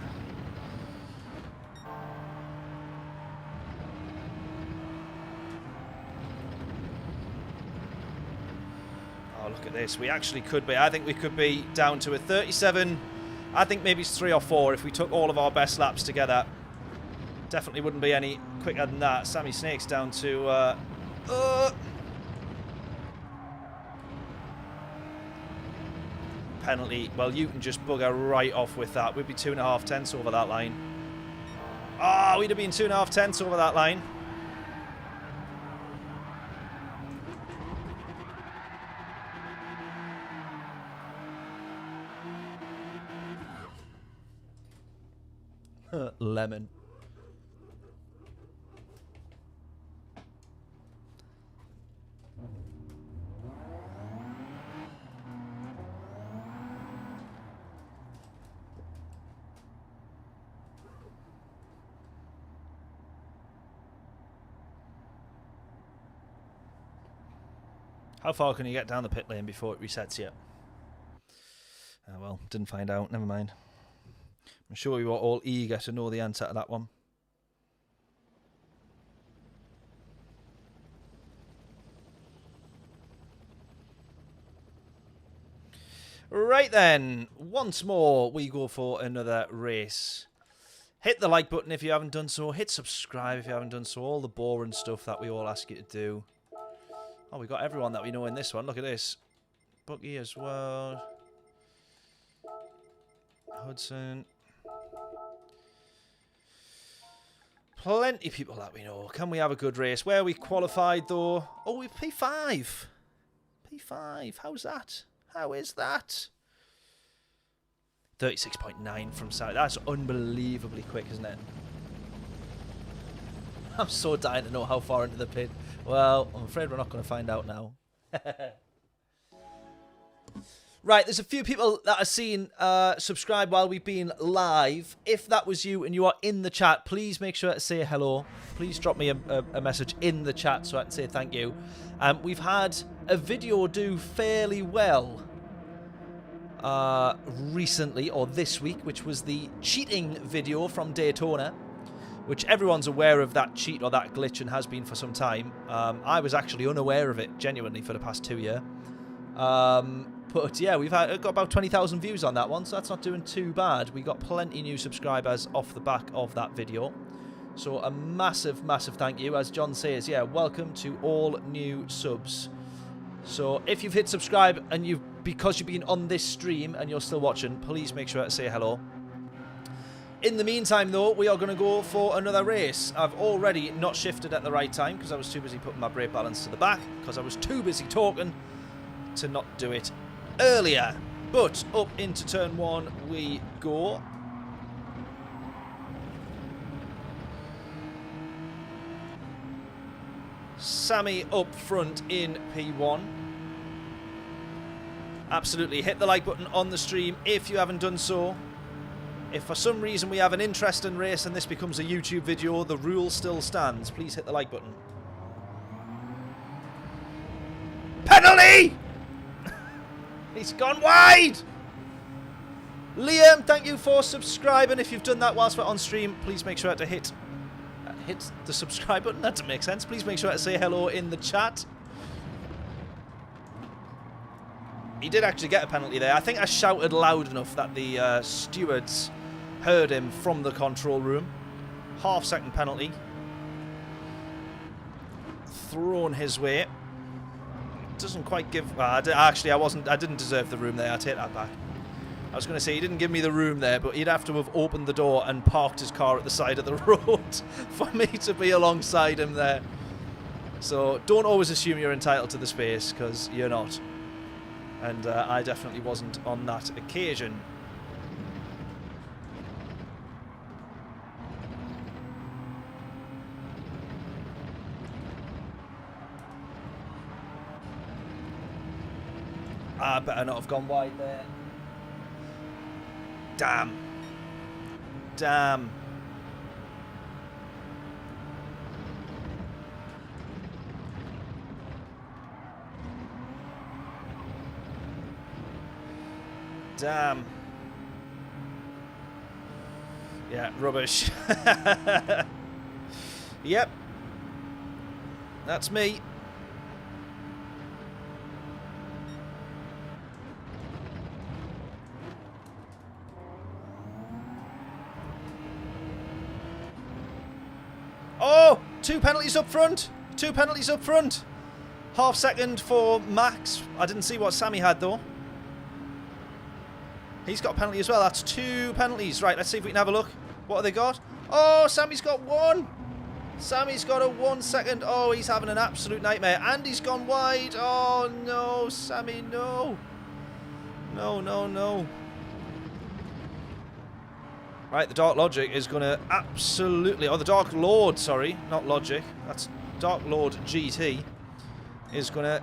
Oh, look at this. We actually could be. I think we could be down to a 37. I think maybe it's 3 or 4 if we took all of our best laps together. Definitely wouldn't be any quicker than that. Sammy Snake's down to... penalty. Well, you can just bugger right off with that. We'd be 2.5 tenths over that line. Ah, we'd have been 2.5 tenths over that line. Lemon. How far can you get down the pit lane before it resets you? Oh, well, didn't find out. Never mind. I'm sure we were all eager to know the answer to that one. Right then, once more we go for another race. Hit the like button if you haven't done so. Hit subscribe if you haven't done so. All the boring stuff that we all ask you to do. Oh, we got everyone that we know in this one. Look at this. Bucky as well. Hudson. Plenty of people that we know. Can we have a good race? Where we qualified though? Oh, we P5. P5. How's that? How is that? 36.9 from side. That's unbelievably quick, isn't it? I'm so dying to know how far into the pit. Well, I'm afraid we're not going to find out now. Right, there's a few people that are seeing subscribe while we've been live. If that was you and you are in the chat, please make sure to say hello. Please drop me a message in the chat so I can say thank you. We've had a video do fairly well recently, or this week, which was the cheating video from Daytona. which everyone's aware of that cheat or that glitch and has been for some time. I was actually unaware of it, genuinely, for the past 2 years. But yeah, we've got about 20,000 views on that one, so that's not doing too bad. We got plenty new subscribers off the back of that video. So a massive, massive thank you. As John says, yeah, welcome to all new subs. So if you've hit subscribe and because you've been on this stream and you're still watching, please make sure to say hello. In the meantime, though, we are going to go for another race. I've already not shifted at the right time because I was too busy putting my brake balance to the back because I was too busy talking to not do it earlier. But up into turn 1 we go. Sammy up front in P1. Absolutely hit the like button on the stream if you haven't done so. If for some reason we have an interesting race and this becomes a YouTube video, the rule still stands. Please hit the like button. Penalty! He's gone wide! Liam, thank you for subscribing. If you've done that whilst we're on stream, please make sure to hit the subscribe button. That doesn't make sense. Please make sure to say hello in the chat. He did actually get a penalty there. I think I shouted loud enough that the stewards heard him from the control room. Half-second penalty thrown his way. Doesn't quite give... actually, I didn't deserve the room there. I take that back. I was going to say, he didn't give me the room there, but he'd have to have opened the door and parked his car at the side of the road for me to be alongside him there. So don't always assume you're entitled to the space, because you're not. And I definitely wasn't on that occasion. I better not have gone wide there. Damn. Damn. Damn. Yeah, rubbish. Yep. That's me. Oh! 2 penalties up front. 2 penalties up front. Half second for Max. I didn't see what Sammy had, though. He's got a penalty as well. That's 2 penalties. Right, let's see if we can have a look. What have they got? Oh, Sammy's got 1. Sammy's got a 1 second. Oh, he's having an absolute nightmare. And he's gone wide. Oh, no. Sammy, no. No, no, no. Right, the Dark Logic is going to absolutely... Oh, the Dark Lord, sorry. Not Logic. That's Dark Lord GT. Is going to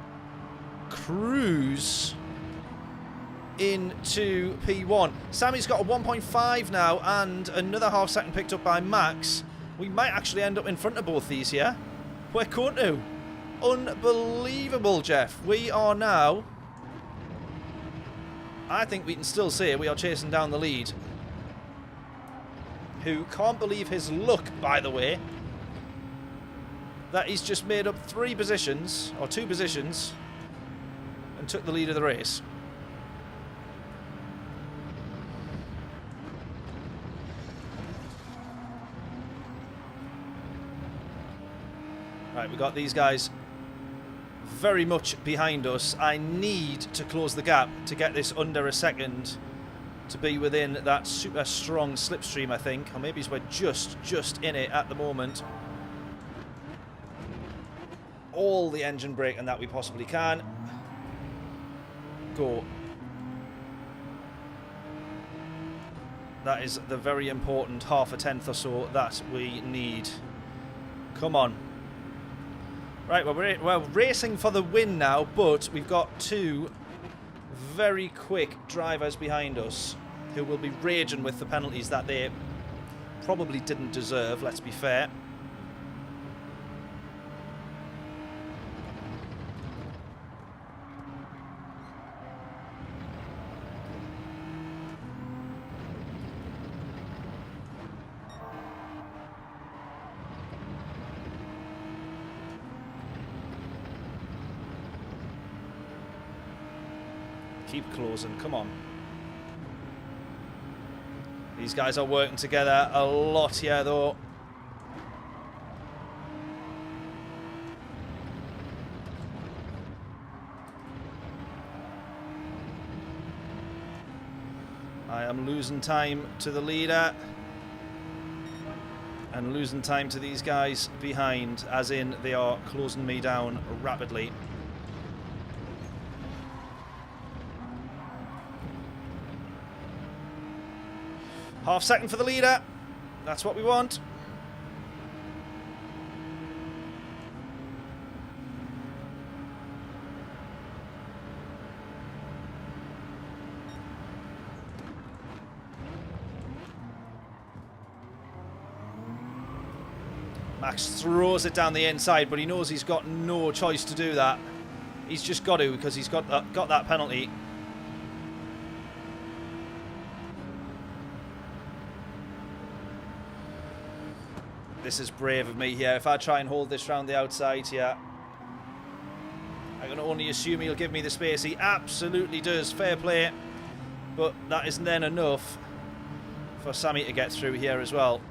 cruise into P1. Sammy's got a 1.5 now and another half second picked up by Max. We might actually end up in front of both these here. We're going to. Unbelievable, Jeff. We are now... I think we can still say we are chasing down the lead. Who can't believe his luck, by the way, that he's just made up 3 positions, or 2 positions, and took the lead of the race. Right, we got these guys very much behind us. I need to close the gap to get this under a second to be within that super strong slipstream, I think. Or maybe we're just in it at the moment. All the engine braking that we possibly can. Go. That is the very important half a tenth or so that we need. Come on. Right, well, we're racing for the win now, but we've got 2 very quick drivers behind us who will be raging with the penalties that they probably didn't deserve, let's be fair. Keep closing. Come on. These guys are working together a lot here, though. I am losing time to the leader. And losing time to these guys behind, as in they are closing me down rapidly. Half second for the leader. That's what we want. Max throws it down the inside, but he knows he's got no choice to do that. He's just got to, because he's got that penalty. This is brave of me here. If I try and hold this round the outside here, I can only assume he'll give me the space. He absolutely does. Fair play. But that isn't then enough for Sammy to get through here as well.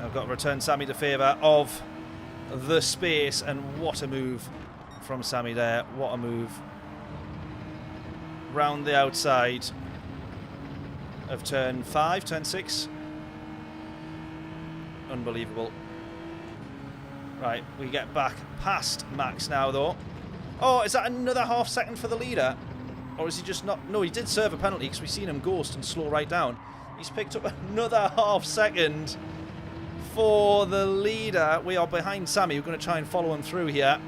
I've got to return Sammy the favour of the space, and what a move from Sammy there. What a move. Round the outside of turn 5, turn 6. Unbelievable. Right, we get back past Max now, though. Oh, is that another half second for the leader? Or is he just not... No, he did serve a penalty because we've seen him ghost and slow right down. He's picked up another half second for the leader. We are behind Sammy. We're going to try and follow him through here.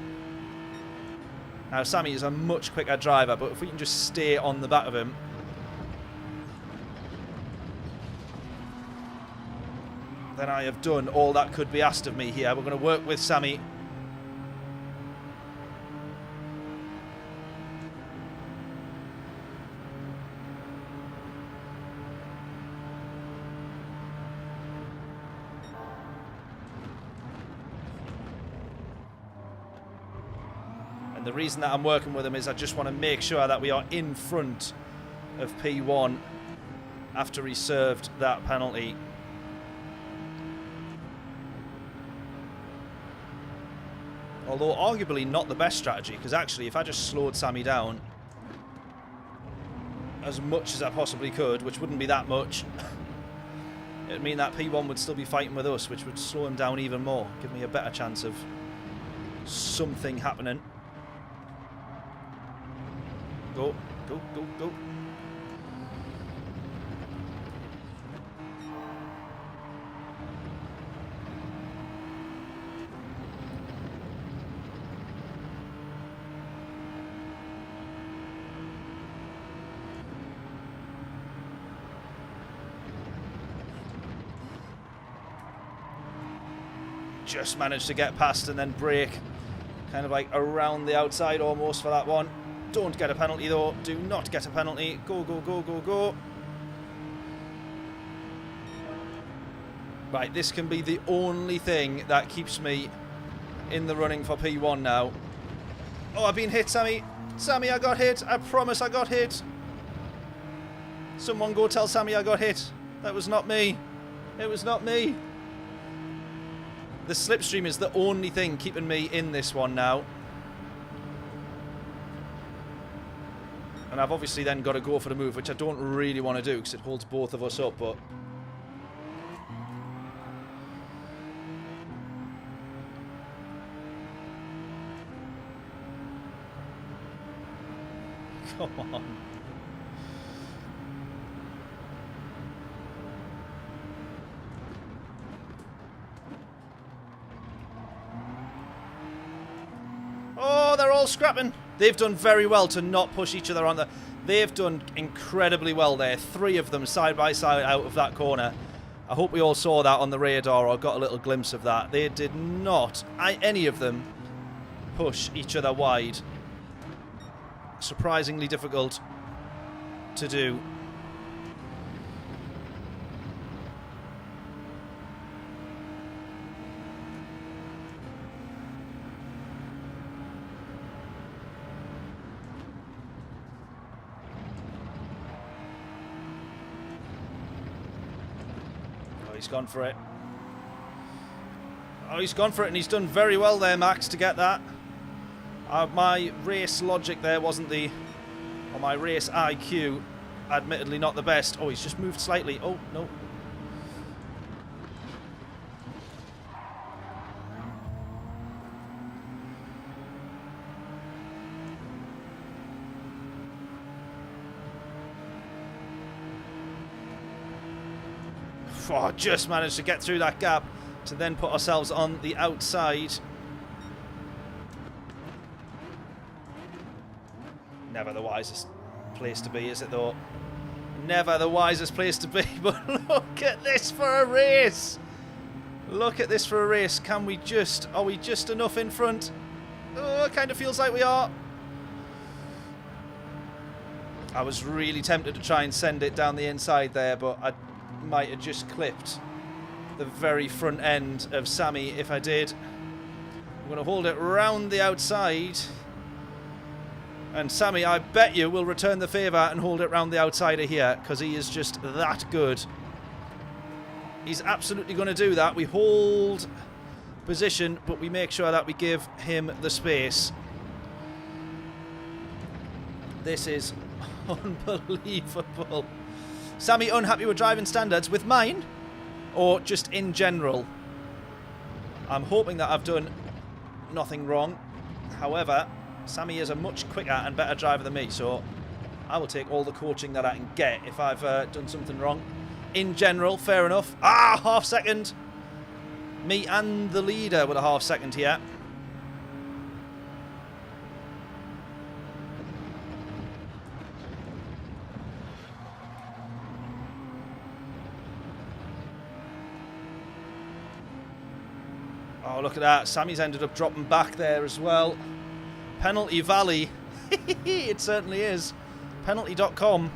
Now, Sammy is a much quicker driver, but if we can just stay on the back of him... then I have done all that could be asked of me here. We're going to work with Sammy. And the reason that I'm working with him is I just want to make sure that we are in front of P1 after he served that penalty. Although arguably not the best strategy, because actually if I just slowed Sammy down as much as I possibly could, which wouldn't be that much, it would mean that P1 would still be fighting with us, which would slow him down even more, give me a better chance of something happening. Go, go, go, go. Just managed to get past and then brake kind of like around the outside almost for that one. Don't get a penalty though. Do not get a penalty. Go, go, go, go, go. Right, this can be the only thing that keeps me in the running for P1 now. Oh, I've been hit, Sammy. Sammy, I got hit. I promise I got hit. Someone go tell Sammy I got hit. That was not me. It was not me. The slipstream is the only thing keeping me in this one now. And I've obviously then got to go for the move, which I don't really want to do because it holds both of us up, but... Come on. Oh, they're all scrapping. They've done very well to not push each other on the... They've done incredibly well there. 3 of them side by side out of that corner. I hope we all saw that on the radar or got a little glimpse of that. They did not, any of them, push each other wide. Surprisingly difficult to do. he's gone for it. Oh, he's gone for it, and he's done very well there, Max, to get that. My race logic there wasn't the... Or my race IQ, admittedly not the best. Oh, he's just moved slightly. Oh, no. Oh, just managed to get through that gap to then put ourselves on the outside. Never the wisest place to be, is it though? Never the wisest place to be, but look at this for a race! Look at this for a race. Can we just... Are we just enough in front? Oh, it kind of feels like we are. I was really tempted to try and send it down the inside there, but I might have just clipped the very front end of Sammy if I did. I'm going to hold it round the outside. And Sammy, I bet you, will return the favour and hold it round the outside of here, because he is just that good. He's absolutely going to do that. We hold position, but we make sure that we give him the space. This is unbelievable. Sammy, unhappy with driving standards with mine, or just in general? I'm hoping that I've done nothing wrong. However, Sammy is a much quicker and better driver than me, so I will take all the coaching that I can get if I've done something wrong. In general, fair enough. Ah, half second. Me and the leader with a half second here. Oh, look at that. Sammy's ended up dropping back there as well. Penalty Valley. It certainly is. Penalty.com.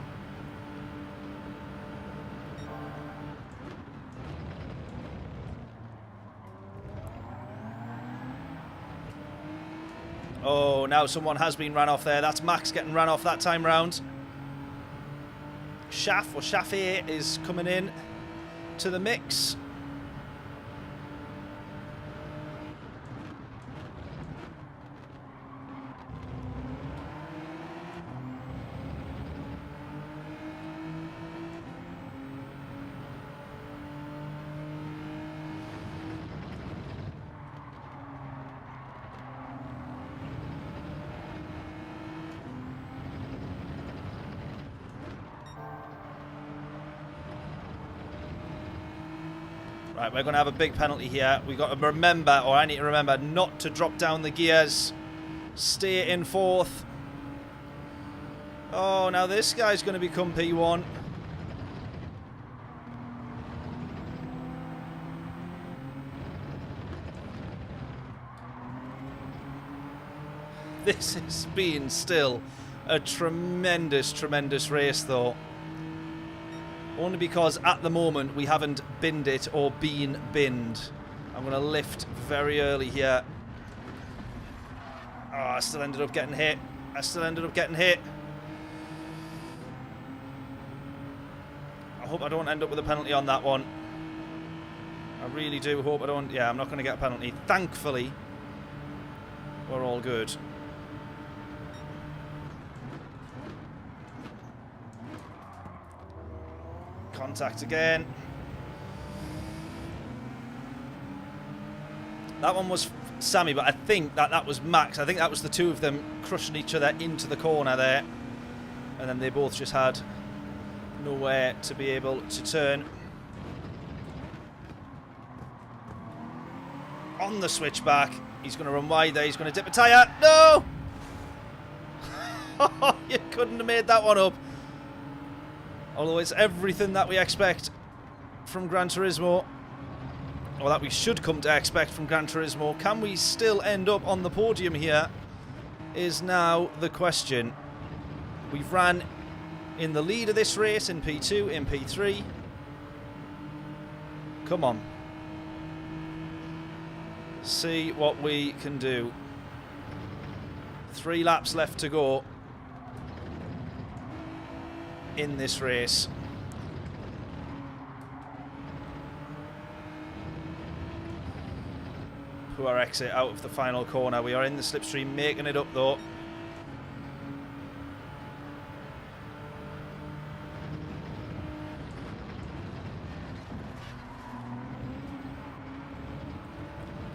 Oh, now someone has been ran off there. That's Max getting ran off that time round. Shaff or Shaffy is coming in to the mix. Right, we're going to have a big penalty here. We've got to remember, or I need to remember, not to drop down the gears. Stay in fourth. Oh, now this guy's going to become P1. This has been still a tremendous, tremendous race, though. Only because at the moment we haven't binned it or been binned. I'm going to lift very early here. Oh, I still ended up getting hit. I hope I don't end up with a penalty on that one. I really do hope I don't. Yeah, I'm not going to get a penalty. Thankfully, we're all good. Contact again. That one was Sammy, but I think that was Max. I think that was the two of them crushing each other into the corner there. And then they both just had nowhere to be able to turn. On the switchback. He's going to run wide there. He's going to dip a tyre. No! You couldn't have made that one up. Although it's everything that we expect from Gran Turismo, or that we should come to expect from Gran Turismo. Can we still end up on the podium here is now the question. We've ran in the lead of this race in P2, in P3. Come on. See what we can do. 3 laps left to go in this race. Poor exit out of the final corner. We are in the slipstream, making it up though.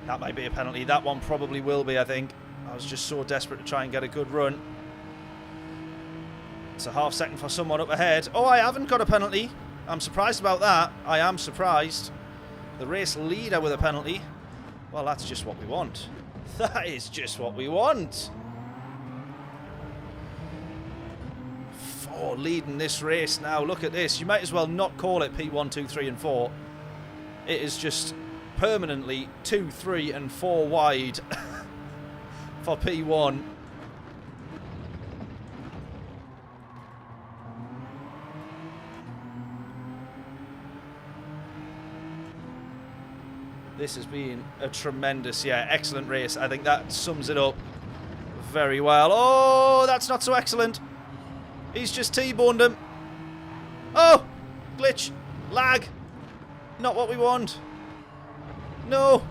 That might be a penalty. That one probably will be, I think. I was just so desperate to try and get a good run. It's a half second for someone up ahead. Oh, I haven't got a penalty. I'm surprised about that. I am surprised. The race leader with a penalty. Well, that's just what we want. That is just what we want. 4 leading this race now. Look at this. You might as well not call it P1, 2, 3 and 4. It is just permanently 2, 3 and 4 wide for P1. This has been a tremendous, excellent race. I think that sums it up very well. Oh, that's not so excellent. He's just T-boned him. Oh, glitch, lag. Not what we want. No.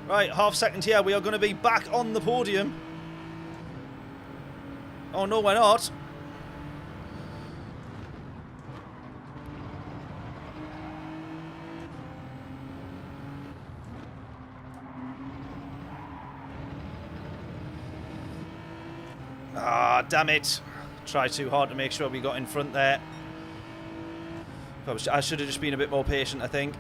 Right, half second here. We are going to be back on the podium. Oh, no, we're not. Ah, damn it. Tried too hard to make sure we got in front there. I should have just been a bit more patient, I think.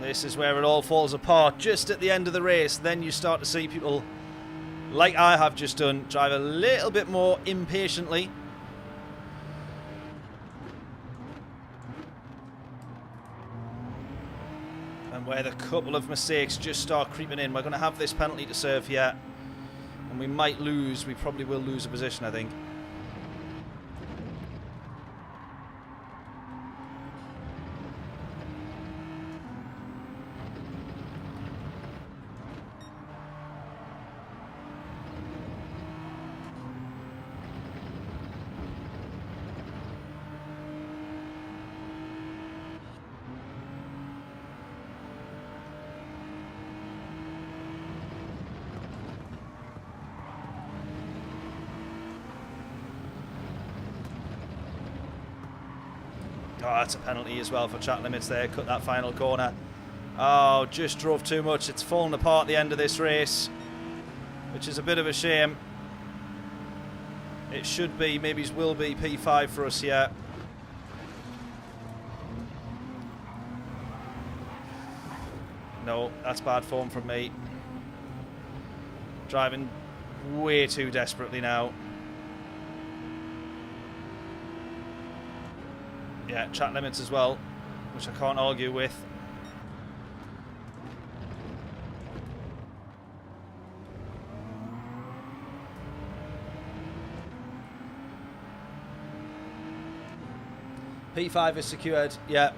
This is where it all falls apart, just at the end of the race. Then you start to see people, like I have just done, drive a little bit more impatiently. And where the couple of mistakes just start creeping in. We're going to have this penalty to serve here. And we might lose, we probably will lose a position, I think. Oh, that's a penalty as well for track limits there. Cut that final corner. Oh, just drove too much. It's fallen apart at the end of this race, which is a bit of a shame. It should be, maybe it will be P5 for us here. No, that's bad form from me. Driving way too desperately now. Yeah, track limits as well, which I can't argue with. P5 is secured, yeah.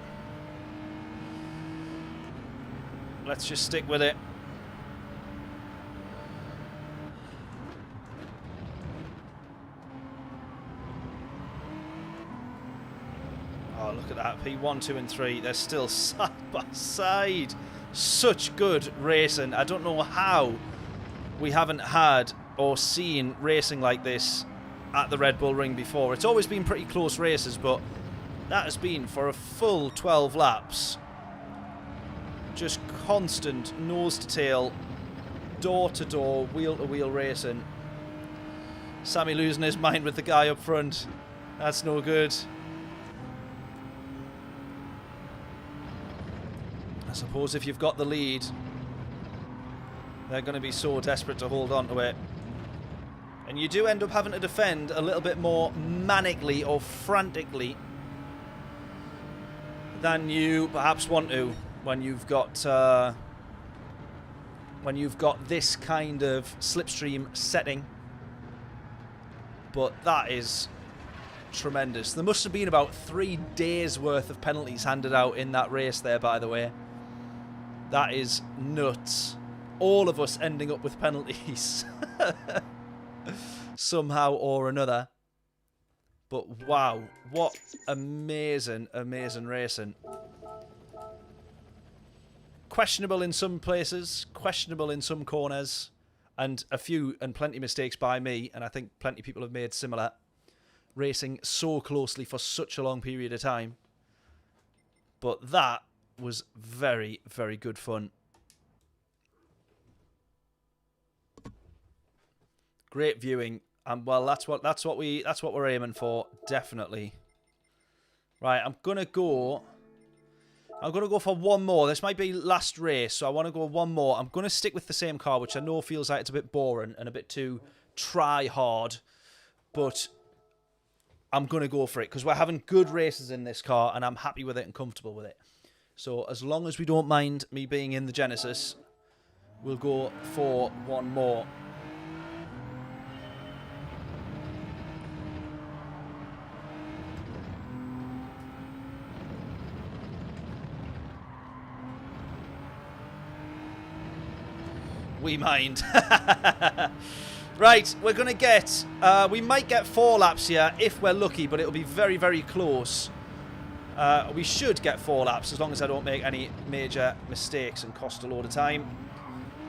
Let's just stick with it. Oh, look at that. P1, 2 and 3. They're still side by side. Such good racing. I don't know how we haven't had or seen racing like this at the Red Bull Ring before. It's always been pretty close races, but that has been for a full 12 laps. Just constant nose to tail, door to door, wheel to wheel racing. Sammy losing his mind with the guy up front. That's no good. I suppose if you've got the lead, they're going to be so desperate to hold on to it. And you do end up having to defend a little bit more manically or frantically than you perhaps want to when you've got this kind of slipstream setting. But that is tremendous. There must have been about 3 days worth of penalties handed out in that race there, by the way. That is nuts. All of us ending up with penalties somehow or another. But wow, what amazing, amazing racing. Questionable in some places, questionable in some corners, and plenty mistakes by me, and I think plenty of people have made similar. Racing so closely for such a long period of time. But that was very, very good fun. Great viewing, and well, that's what we're aiming for, definitely. Right, I'm gonna go for one more. This might be last race, so I want to go one more. I'm gonna stick with the same car, which I know feels like it's a bit boring and a bit too try hard, but I'm gonna go for it because we're having good races in this car, and I'm happy with it and comfortable with it. So as long as we don't mind me being in the Genesis, we'll go for one more. We mind. Right, we're going to get... we might get 4 laps here if we're lucky, but it'll be very, very close. We should get 4 laps as long as I don't make any major mistakes and cost a load of time.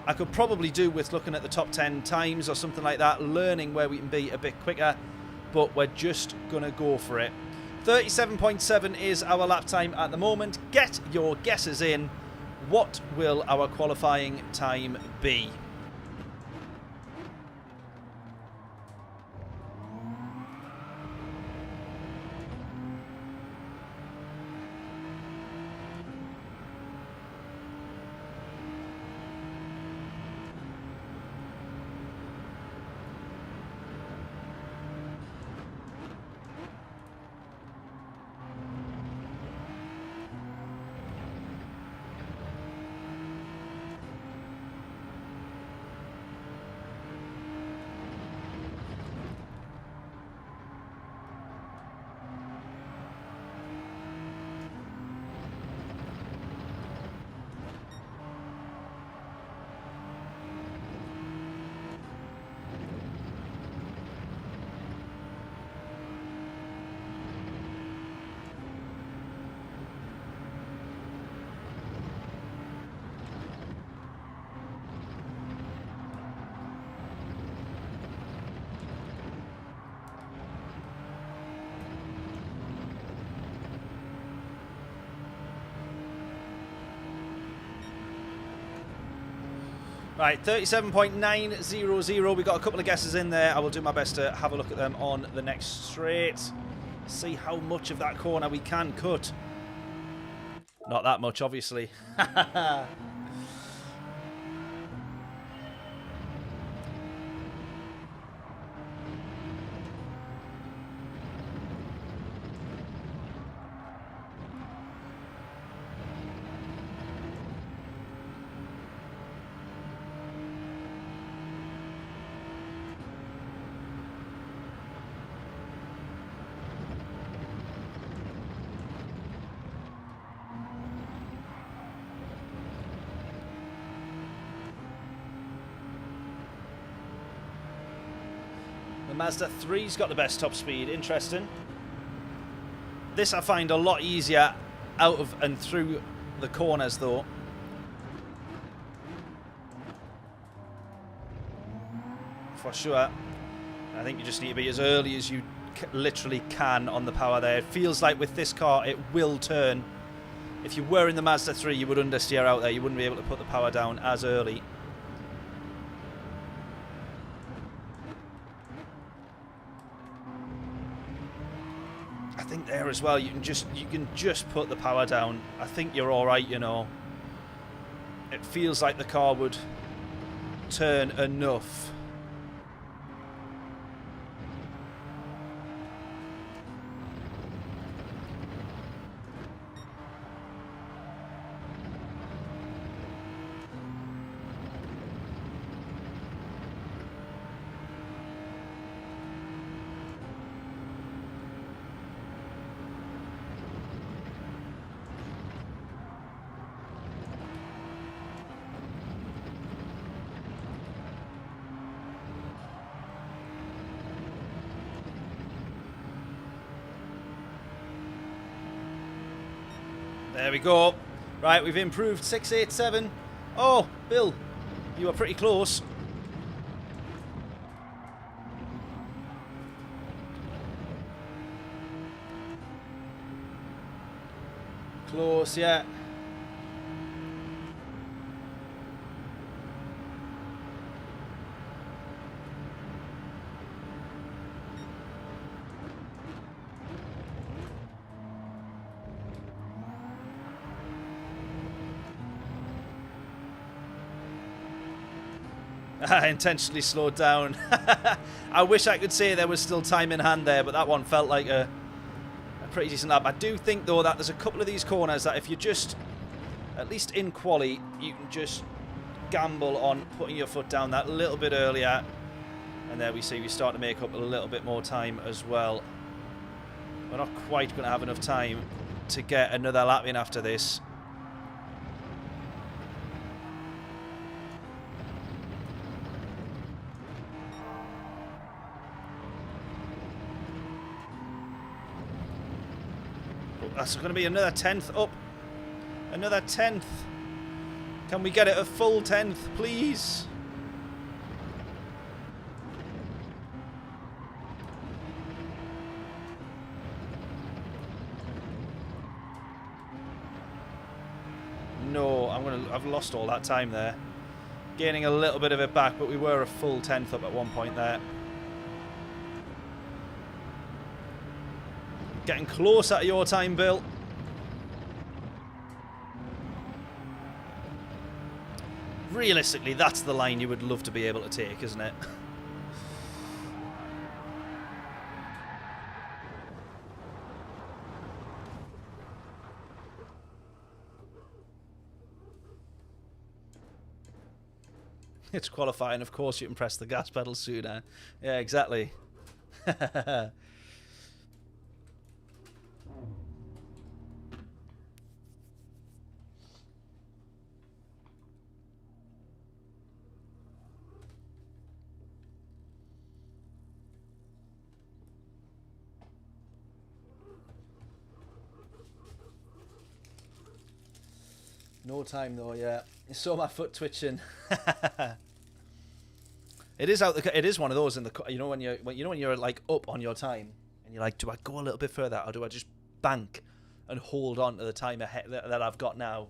I could probably do with looking at the top 10 times or something like that, learning where we can be a bit quicker, but we're just going to go for it. 37.7 is our lap time at the moment. Get your guesses in. What will our qualifying time be? Right, 37.900. We got a couple of guesses in there. I will do my best to have a look at them on the next straight. See how much of that corner we can cut. Not that much, obviously. Mazda 3's got the best top speed. Interesting. This I find a lot easier out of and through the corners, though. For sure. I think you just need to be as early as you literally can on the power there. It feels like with this car, it will turn. If you were in the Mazda 3, you would understeer out there. You wouldn't be able to put the power down as early. I think there as well, you can just put the power down. I think you're all right, you know. It feels like the car would turn enough. There we go. Right, we've improved 687. Oh, Bill, you were pretty close. Close, yeah. I intentionally slowed down. I wish I could say there was still time in hand there, but that one felt like a pretty decent lap. I do think, though, that there's a couple of these corners that if you just, at least in quali, you can just gamble on putting your foot down that little bit earlier. And there we see we start to make up a little bit more time as well. We're not quite going to have enough time to get another lap in after this. That's going to be another 10th up. Another 10th. Can we get it a full 10th, please? No, I've lost all that time there. Gaining a little bit of it back, but we were a full 10th up at one point there. Getting closer to your time, Bill. Realistically, that's the line you would love to be able to take, isn't it? It's qualifying, of course you can press the gas pedal sooner. Yeah, exactly. No time though, yeah. You saw my foot twitching. It is it is one of those in the, you know, when you're like up on your time and you're like, do I go a little bit further or do I just bank and hold on to the time ahead that I've got now?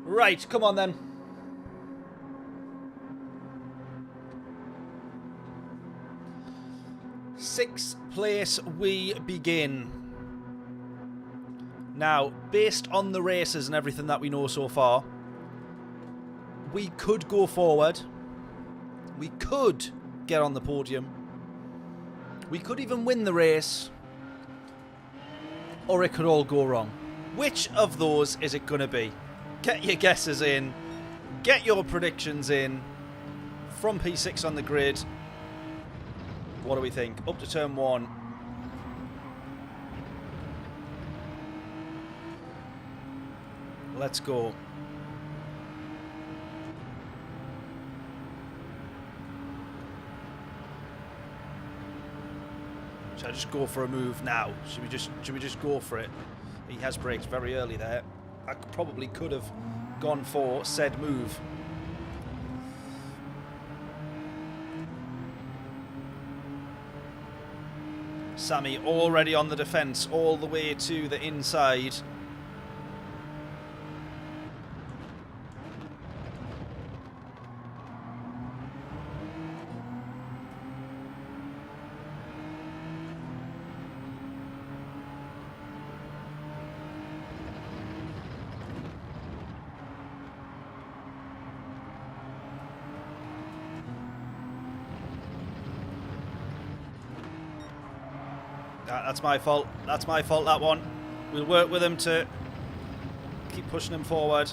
Right, come on then. Sixth place we begin. Now, based on the races and everything that we know so far, we could go forward. We could get on the podium. We could even win the race. Or it could all go wrong. Which of those is it going to be? Get your guesses in. Get your predictions in. From P6 on the grid. What do we think? Up to turn 1. Let's go. Should I just go for a move now? Should we just go for it? He has braked very early there. I probably could have gone for said move. Sammy already on the defence, all the way to the inside. That's my fault. That's my fault, that one. We'll work with him to keep pushing him forward.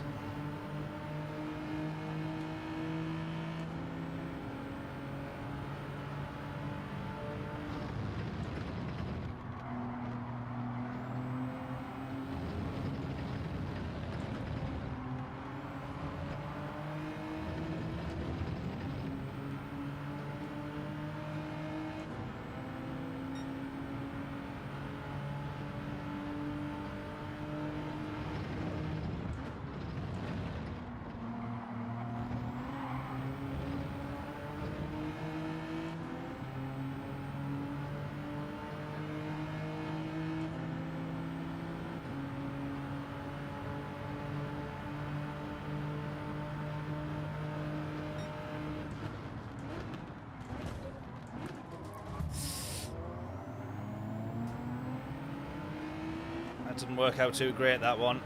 Didn't work out too great, that one.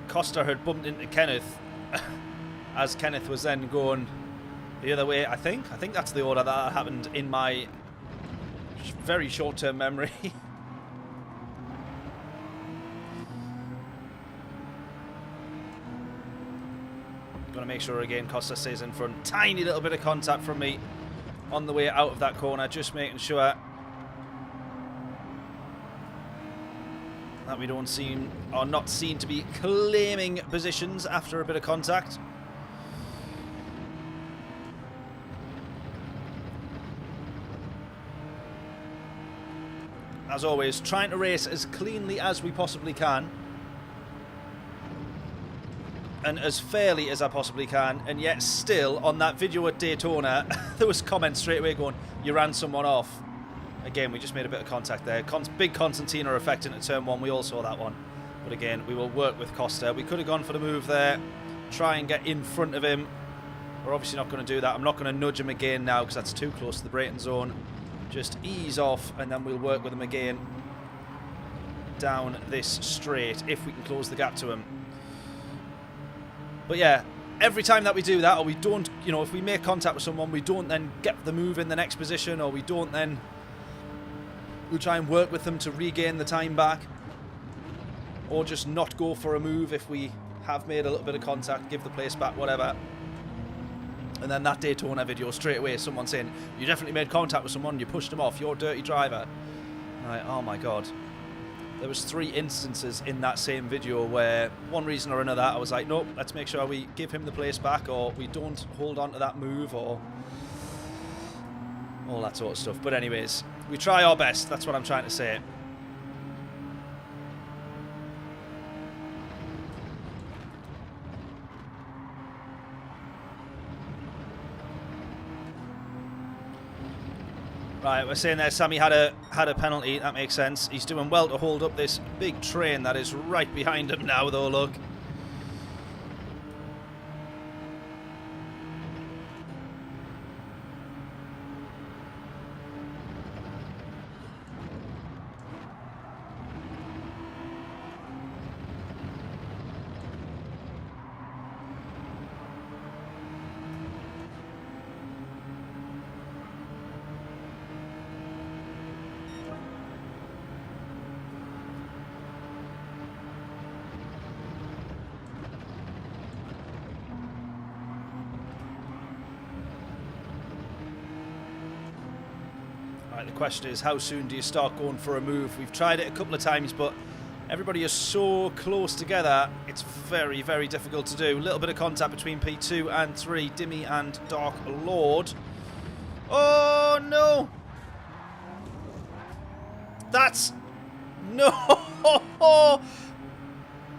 Costa had bumped into Kenneth as Kenneth was then going the other way, I think. I think that's the order that happened in my very short-term memory. Got to make sure again Costa stays in front. Tiny little bit of contact from me on the way out of that corner, just making sure that we don't seem, or not seen to be claiming positions after a bit of contact. As always, trying to race as cleanly as we possibly can. And as fairly as I possibly can. And yet still, on that video at Daytona, there was comments straight away going, you ran someone off. Again, we just made a bit of contact there. Big Constantina effect into turn one. We all saw that one. But again, we will work with Costa. We could have gone for the move there. Try and get in front of him. We're obviously not going to do that. I'm not going to nudge him again now because that's too close to the braking zone. Just ease off and then we'll work with him again down this straight if we can close the gap to him. But yeah, every time that we do that, or we don't, you know, if we make contact with someone, we don't then get the move in the next position, or we don't then... We'll try and work with them to regain the time back. Or just not go for a move if we have made a little bit of contact, give the place back, whatever. And then that Daytona video, straight away, someone saying, you definitely made contact with someone, you pushed them off, you're a dirty driver. Like, oh my god. There was 3 instances in that same video where, one reason or another, I was like, nope, let's make sure we give him the place back, or we don't hold on to that move, or all that sort of stuff. But anyways, we try our best, that's what I'm trying to say. Right, we're saying there Sammy had a penalty, that makes sense. He's doing well to hold up this big train that is right behind him now though, look. The question is, how soon do you start going for a move? We've tried it a couple of times, but everybody is so close together, it's very, very difficult to do. A little bit of contact between P2 and 3, Dimmy and Dark Lord. Oh Oh, no. That's... No.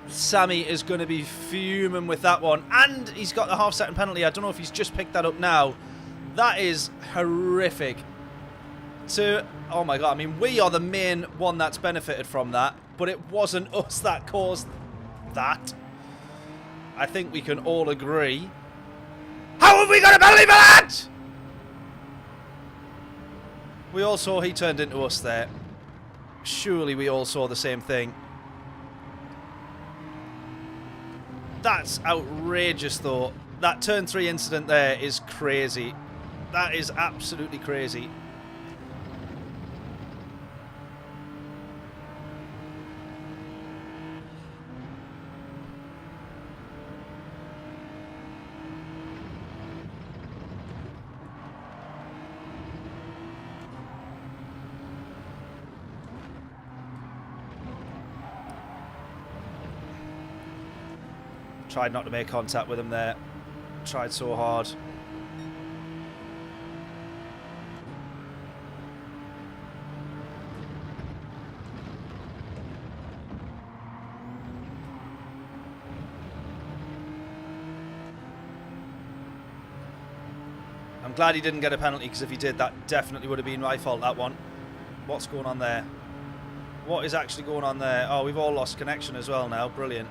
Sammy is going to be fuming with that one. And he's got the half-second penalty. I don't know if he's just picked that up now. That is horrific. Oh, my God. I mean, we are the main one that's benefited from that. But it wasn't us that caused that. I think we can all agree. How have we got a penalty for that? We all saw he turned into us there. Surely we all saw the same thing. That's outrageous, though. That turn 3 incident there is crazy. That is absolutely crazy. Tried not to make contact with him there. Tried so hard. I'm glad he didn't get a penalty, because if he did, that definitely would have been my fault, that one. What's going on there? What is actually going on there? Oh, we've all lost connection as well now. Brilliant.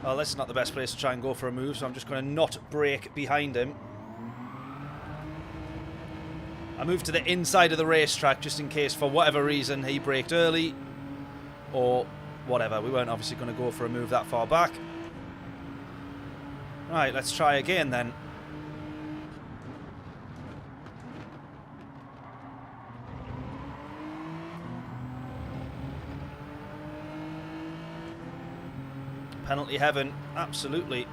Well, this is not the best place to try and go for a move, so I'm just going to not brake behind him. I moved to the inside of the racetrack just in case, for whatever reason, he braked early. Or whatever. We weren't obviously going to go for a move that far back. Right, let's try again then. Penalty heaven, absolutely.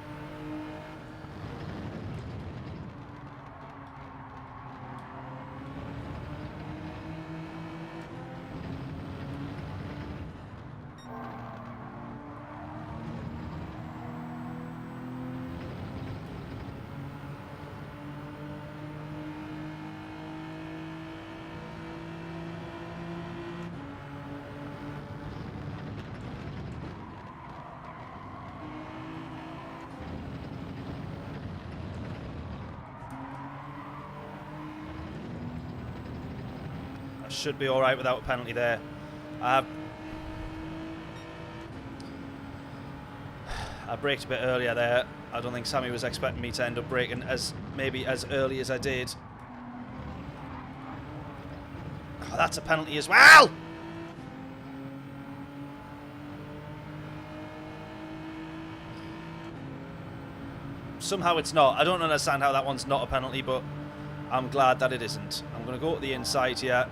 Should be alright without a penalty there. I braked a bit earlier there. I don't think Sammy was expecting me to end up braking maybe as early as I did. Oh, that's a penalty as well! Somehow it's not. I don't understand how that one's not a penalty, but I'm glad that it isn't. I'm going to go to the inside here.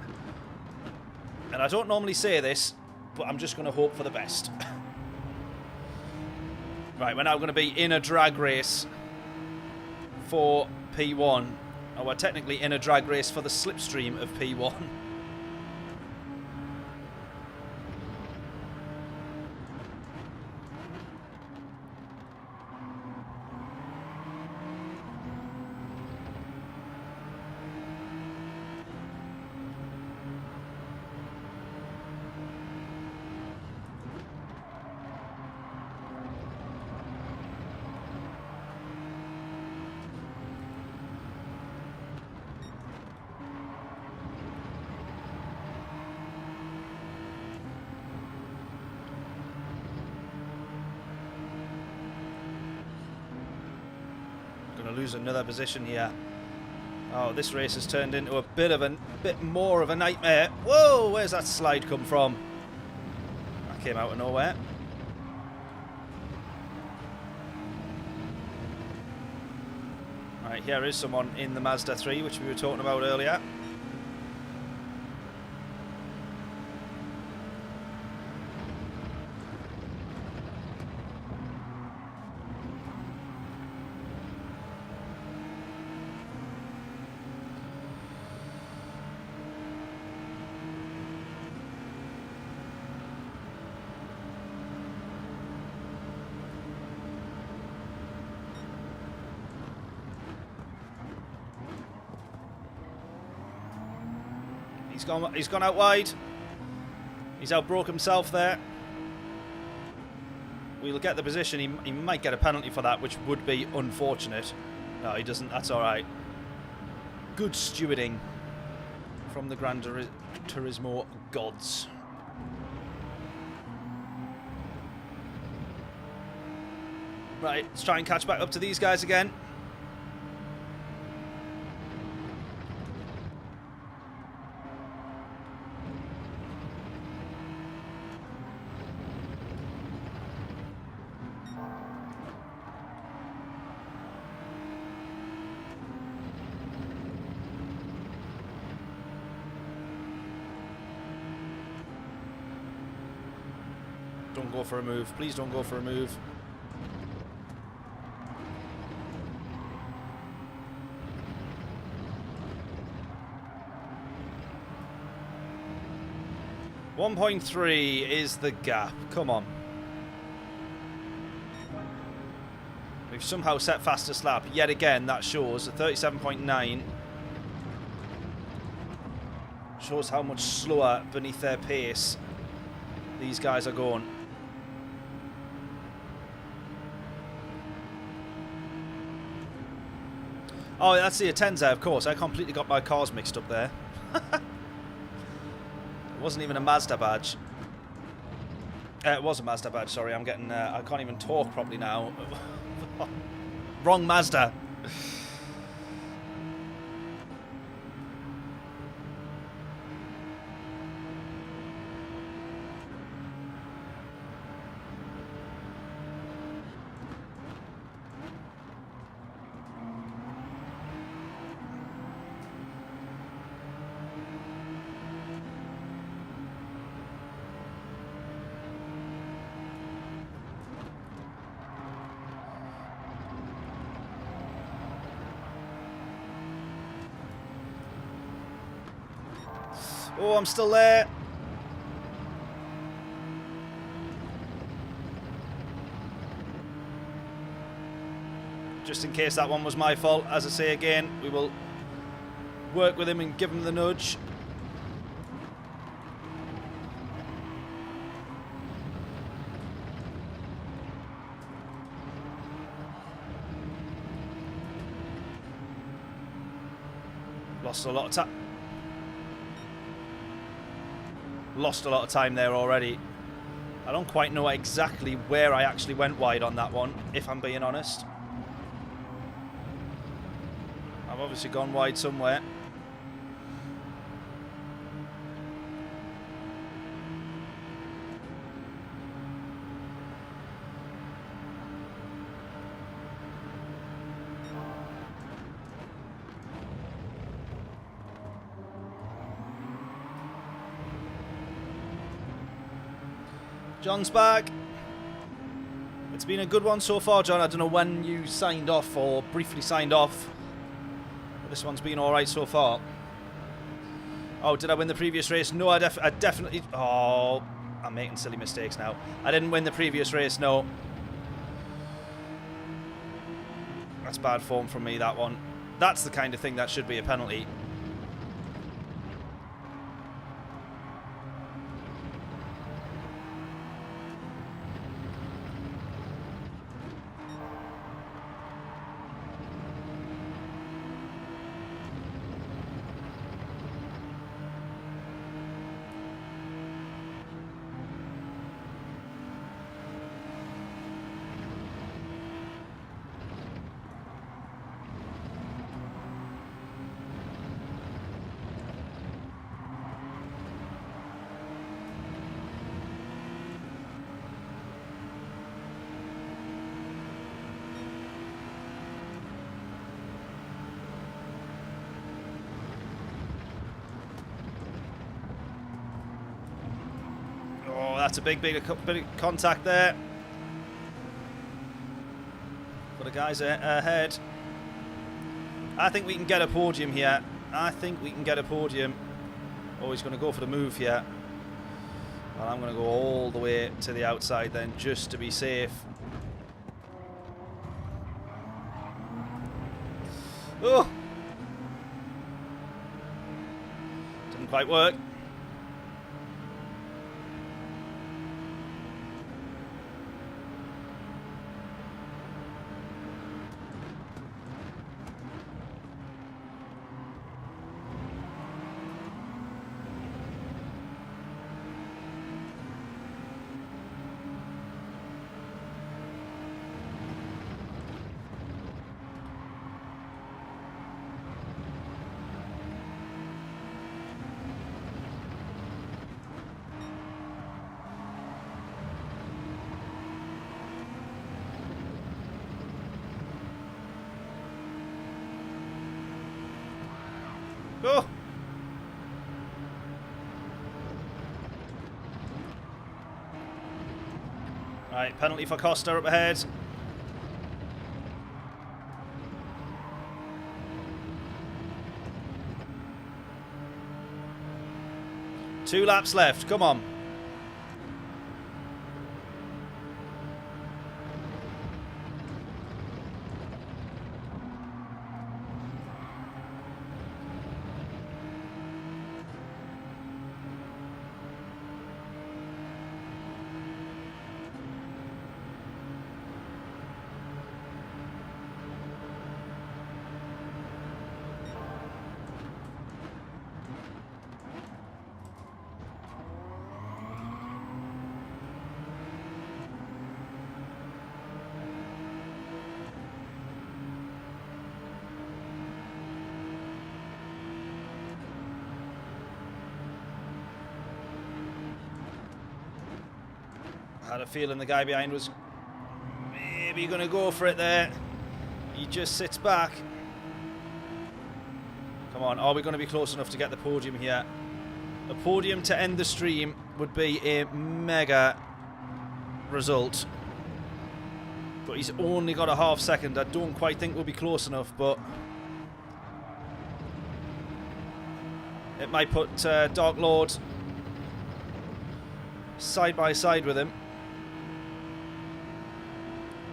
And I don't normally say this, but I'm just going to hope for the best. Right, we're now going to be in a drag race for P1. Oh, we're technically in a drag race for the slipstream of P1. Lose another position here. Oh, this race has turned into a bit more of a nightmare. Whoa, where's that slide come from? That came out of nowhere. Right, here is someone in the Mazda 3, which we were talking about earlier. He's gone out wide. He's outbroke himself there. We'll get the position. He might get a penalty for that, which would be unfortunate. No, he doesn't. That's all right. Good stewarding from the Gran Turismo gods. Right, let's try and catch back up to these guys again. Don't go for a move. Please don't go for a move. .3 is the gap. Come on. We've somehow set fastest lap. Yet again, that shows a 37.9. Shows how much slower beneath their pace these guys are going. Oh, that's the Atenza, of course. I completely got my cars mixed up there. It wasn't even a Mazda badge. It was a Mazda badge, sorry. I'm getting... I can't even talk properly now. Wrong Mazda. Oh, I'm still there. Just in case that one was my fault, as I say again, we will work with him and give him the nudge. Lost a lot of time. Lost a lot of time there already. I don't quite know exactly where I actually went wide on that one, if I'm being honest. I've obviously gone wide somewhere. John's back. It's been a good one so far, John. I don't know when you signed off or briefly signed off. But this one's been alright so far. Oh, did I win the previous race? No, I definitely... Oh, I'm making silly mistakes now. I didn't win the previous race, no. That's bad form from me, that one. That's the kind of thing that should be a penalty. That's a big of contact there. For the guys ahead. I think we can get a podium here. I think we can get a podium. Oh, he's going to go for the move here. Well, I'm going to go all the way to the outside then, just to be safe. Didn't quite work. Go! Right, penalty for Costa up ahead. Two laps left, come on. I had a feeling the guy behind was maybe going to go for it there. He just sits back. Come on, are we going to be close enough to get the podium here? A podium to end the stream would be a mega result. But he's only got a half second. I don't quite think we'll be close enough, but it might put Dark Lord side by side with him.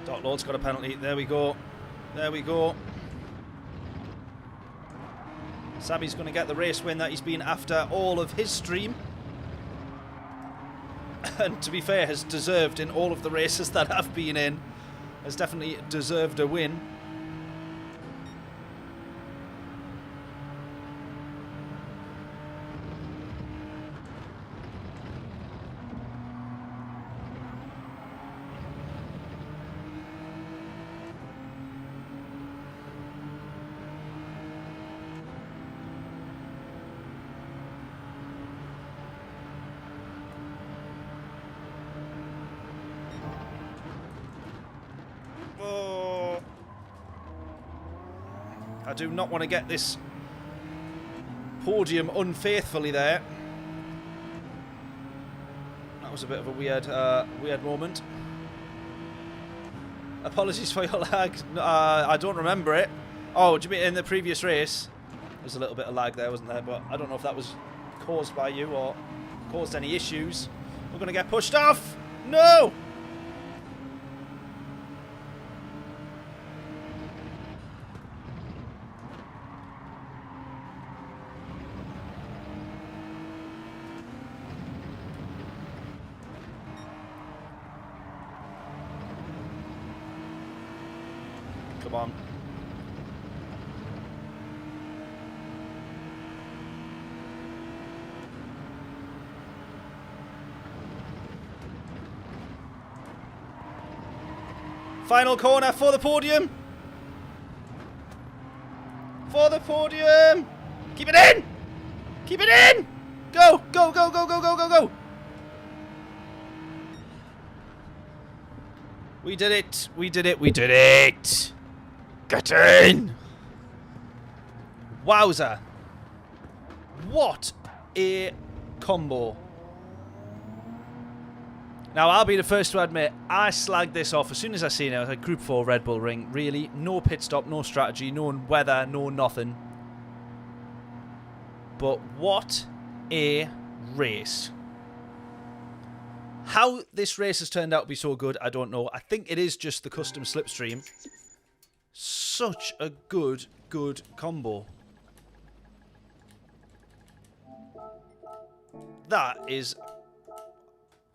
Dark Lord's got a penalty. There we go. There we go. Sammy's going to get the race win that he's been after all of his stream. And to be fair, has deserved in all of the races that I've been in. Has definitely deserved a win. I do not want to get this podium unfaithfully there. That was a bit of a weird moment. Apologies for your lag. I don't remember it. Oh, do you mean in the previous race? There's a little bit of lag there, wasn't there? But I don't know if that was caused by you or caused any issues. We're going to get pushed off. No! Come on. Final corner for the podium. For the podium. Keep it in. Keep it in. Go, go, go, go, go, go, go, go. We did it. We did it. We did it. Get in. Wowza. What a combo. Now, I'll be the first to admit, I slagged this off as soon as I seen it. I was like, Group 4 Red Bull Ring. Really? No pit stop, no strategy, no weather, no nothing. But what a race. How this race has turned out to be so good, I don't know. I think it is just the custom slipstream. Such a good combo. that is,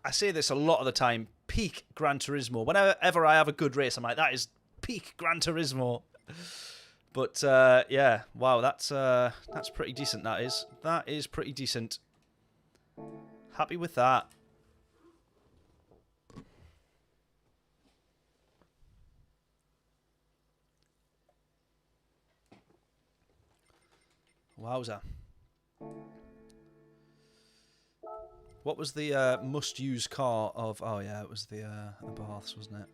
I say this a lot of the time, peak Gran Turismo. Whenever I have a good race, I'm like, that is peak Gran Turismo. But yeah, wow, that's pretty decent. That is pretty decent. Happy with that. Wowza. What was the must-use car of... Oh, yeah, it was the Baths, wasn't it?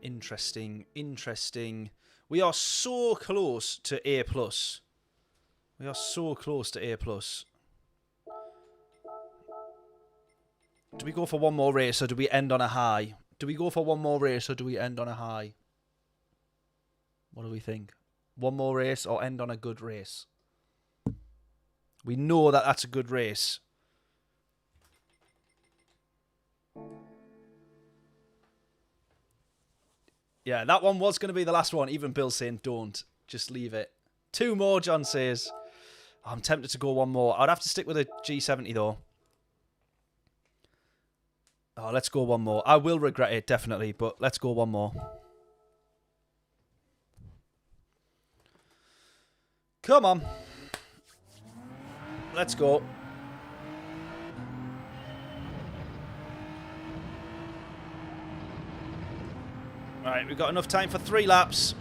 Interesting, interesting. We are so close to A+. We are so close to A+. Do we go for one more race, or do we end on a high? Do we go for one more race, or do we end on a high? What do we think? One more race, or end on a good race? We know that that's a good race. Yeah, that one was going to be the last one. Even Bill's saying, don't. Just leave it. 2 more, John says. Oh, I'm tempted to go one more. I'd have to stick with a G70, though. Oh, let's go one more. I will regret it, definitely, but let's go one more. Come on. Let's go. Right, we've got enough time for 3 laps.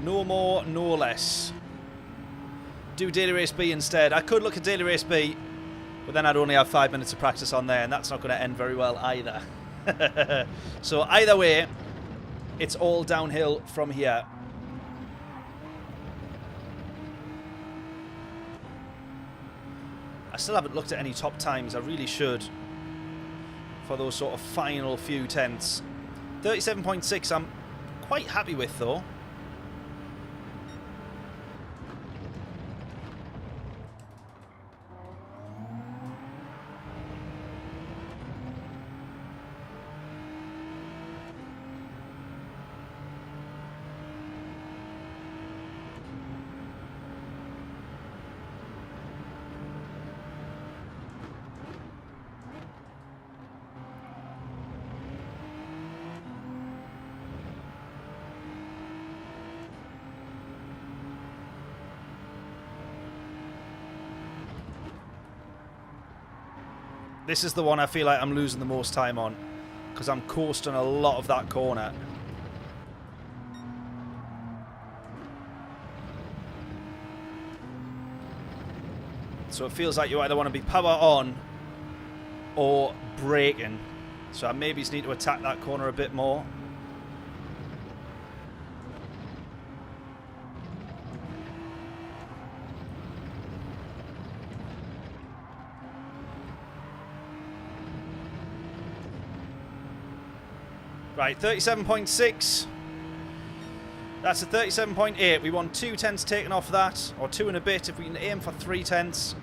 No more, no less. Do Daily Race B instead. I could look at Daily Race B, but then I'd only have 5 minutes of practice on there, and that's not going to end very well either. So either way, it's all downhill from here. I still haven't looked at any top times. I really should. For those sort of final few tenths. 37.6 I'm quite happy with, though. This is the one I feel like I'm losing the most time on, because I'm coasting a lot of that corner. So it feels like you either want to be power on or braking. So I maybe just need to attack that corner a bit more. Right, 37.6. That's a 37.8. We want 2 tenths taken off that, or 2 and a bit. If we can aim for 3 tenths,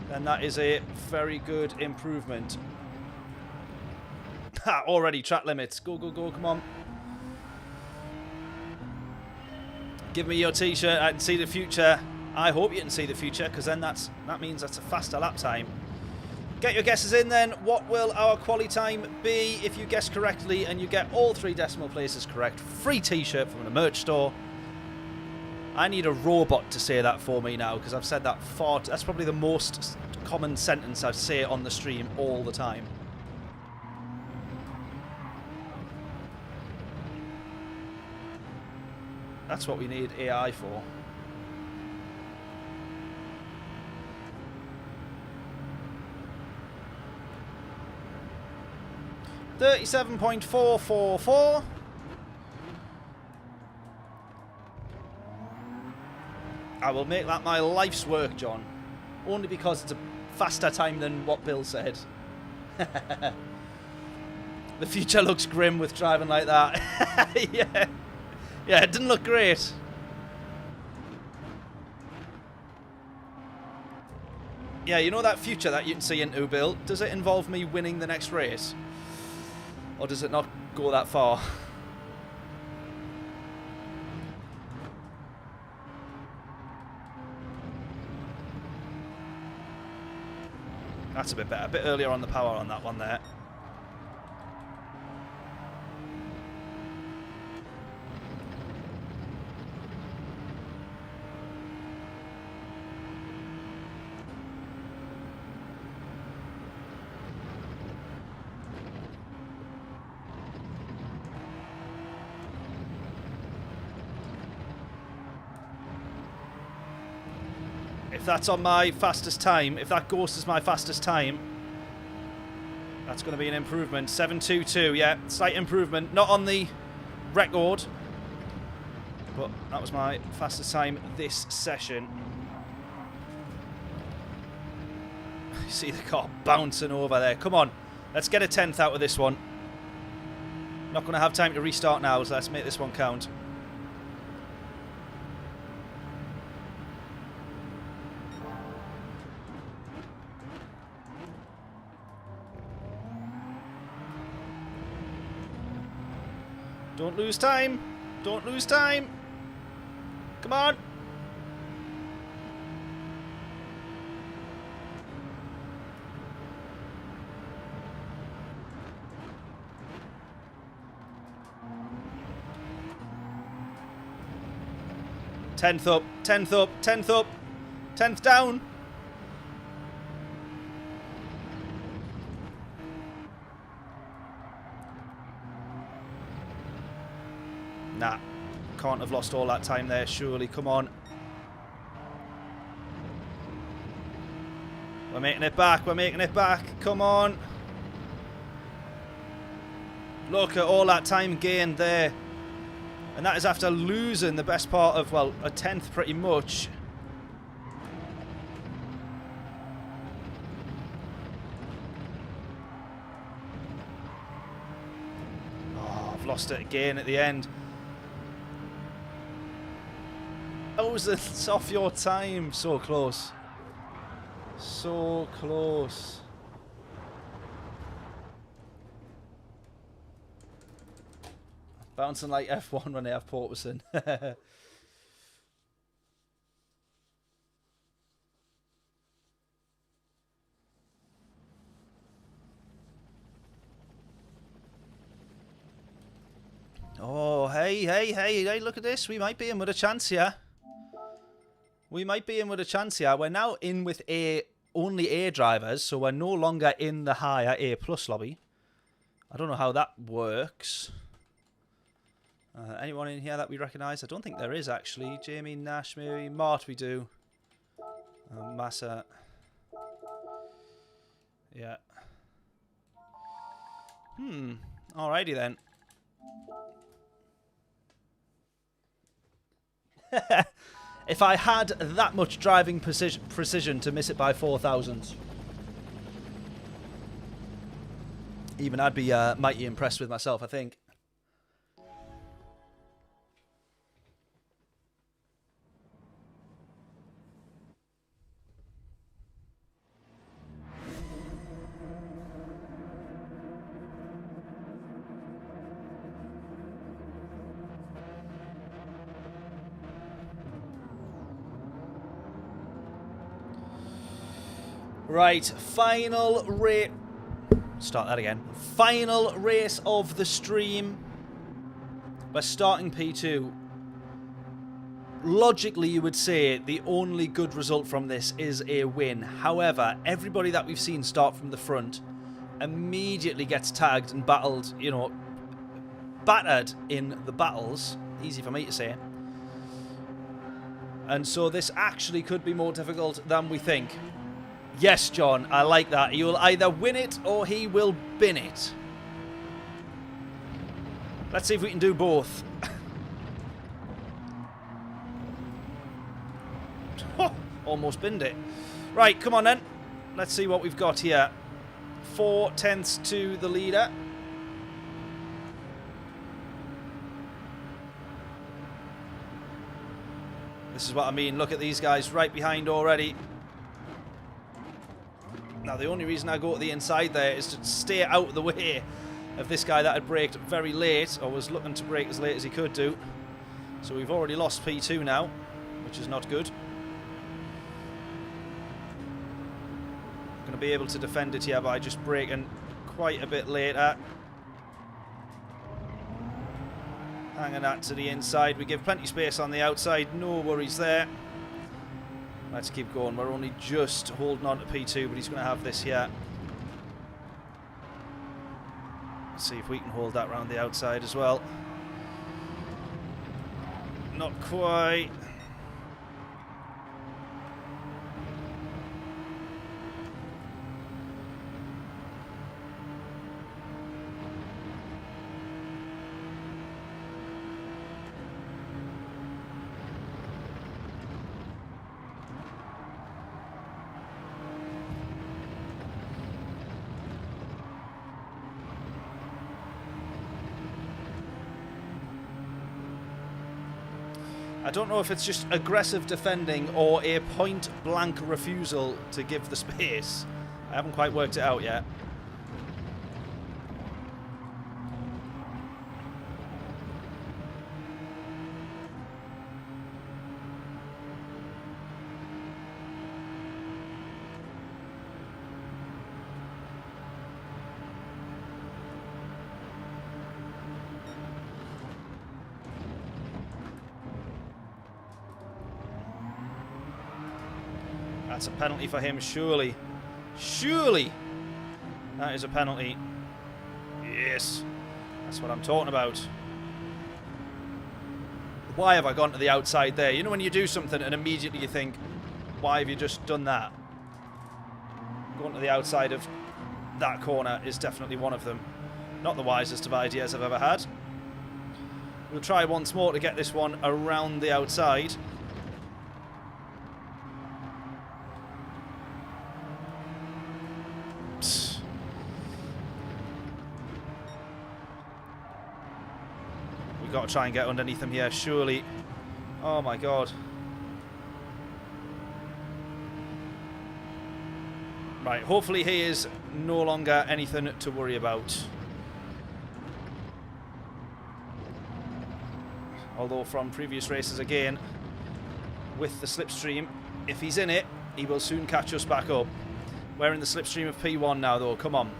then that is a very good improvement. Ha, already track limits. Go, go, go, come on. Give me your t-shirt. I can see the future. I hope you can see the future, because then that means that's a faster lap time. Get your guesses in then. What will our quali time be? If you guess correctly and you get all 3 decimal places correct, free t-shirt from the merch store. I need a robot to say that for me now, because I've said that far. That's probably the most common sentence I say on the stream all the time. That's what we need AI for. $37.444. I will make that my life's work, John. Only because it's a faster time than what Bill said. The future looks grim with driving like that. Yeah. Yeah, it didn't look great. Yeah, you know that future that you can see into, Bill? Does it involve me winning the next race? Or does it not go that far? That's a bit better. A bit earlier on the power on that one there. If that's on my fastest time, if that Ghost is my fastest time, that's going to be an improvement. 7.22, yeah, slight improvement. Not on the record, but that was my fastest time this session. You see the car bouncing over there. Come on, let's get a 10th out of this one. Not going to have time to restart now, so let's make this one count. Don't lose time. Don't lose time. Come on. Tenth up. 10th up. 10th up. 10th down. Nah, can't have lost all that time there, surely. Come on. We're making it back. We're making it back. Come on. Look at all that time gained there. And that is after losing the best part of, well, a 10th pretty much. Oh, I've lost it again at the end. It's off your time. So close. So close. Bouncing like F1 when they have Porterson. Oh, hey, look at this. We might be in with a chance here. We might be in with a chance here. We're now in with only A drivers, so we're no longer in the higher A plus lobby. I don't know how that works. Anyone in here that we recognise? I don't think there is, actually. Jamie, Nash, maybe. Mart, we do. Massa. Yeah. Alrighty then. If I had that much driving precision to miss it by 4,000, even I'd be mighty impressed with myself, I think. Right, final race. Start that again. Final race of the stream. We're starting P2. Logically, you would say the only good result from this is a win. However, everybody that we've seen start from the front immediately gets tagged and battled, you know, battered in the battles. Easy for me to say. And so this actually could be more difficult than we think. Yes, John, I like that. He will either win it or he will bin it. Let's see if we can do both. Almost binned it. Right, come on then. Let's see what we've got here. 4 tenths to the leader. This is what I mean. Look at these guys right behind already. Now, the only reason I go to the inside there is to stay out of the way of this guy that had braked very late, or was looking to brake as late as he could do. So we've already lost P2 now, which is not good. Going Going to be able to defend it here by just braking quite a bit later. Hanging that to the inside. We give plenty of space on the outside. No worries there. Let's keep going. We're only just holding on to P2, but he's going to have this here. Let's see if we can hold that round the outside as well. Not quite. I don't know if it's just aggressive defending or a point-blank refusal to give the space. I haven't quite worked it out yet. That's a penalty for him, surely. Surely! That is a penalty. Yes. That's what I'm talking about. Why have I gone to the outside there? You know when you do something and immediately you think, why have you just done that? Going to the outside of that corner is definitely one of them. Not the wisest of ideas I've ever had. We'll try once more to get this one around the outside. Got to try and get underneath him here, surely. Oh my god. Right, hopefully he is no longer anything to worry about. Although from previous races again, with the slipstream, if he's in it, he will soon catch us back up. We're in the slipstream of P1 now though, come on.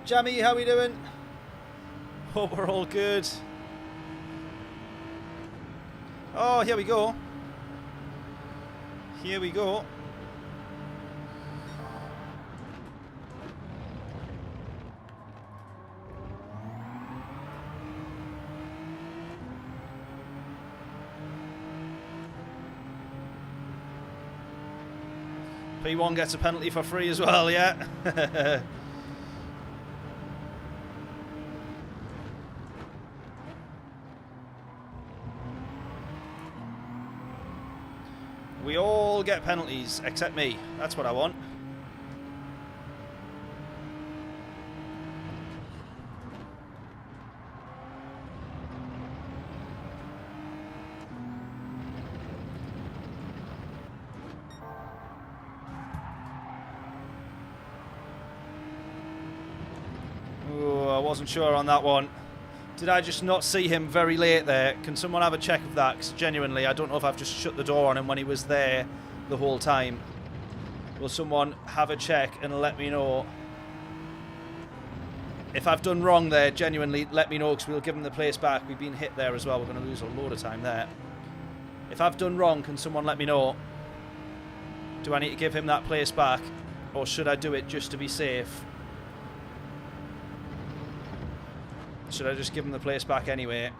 Jammy, how we doing? Hope we're all good. Oh, here we go. Here we go. P1 gets a penalty for free as well, yeah. We all get penalties, except me. That's what I want. Ooh, I wasn't sure on that one. Did I just not see him very late there? Can someone have a check of that? Because genuinely, I don't know if I've just shut the door on him when he was there the whole time. Will someone have a check and let me know? If I've done wrong there, genuinely, let me know, because we'll give him the place back. We've been hit there as well. We're going to lose a load of time there. If I've done wrong, can someone let me know? Do I need to give him that place back? Or should I do it just to be safe? Should I just give him the place back anyway?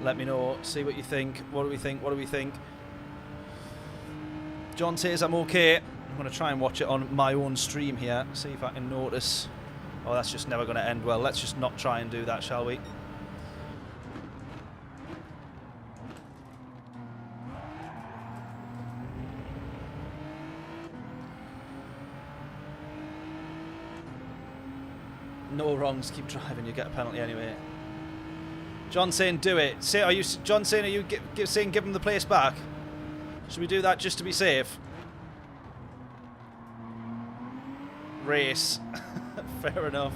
Let me know. See what you think. What do we think? What do we think? John says I'm okay. I'm going to try and watch it on my own stream here. See if I can notice. Oh, that's just never going to end well. Let's just not try and do that, shall we? No wrongs, keep driving, you get a penalty anyway. John saying do it. Say, are you, John saying, are you saying give him the place back? Should we do that just to be safe? Race. Fair enough.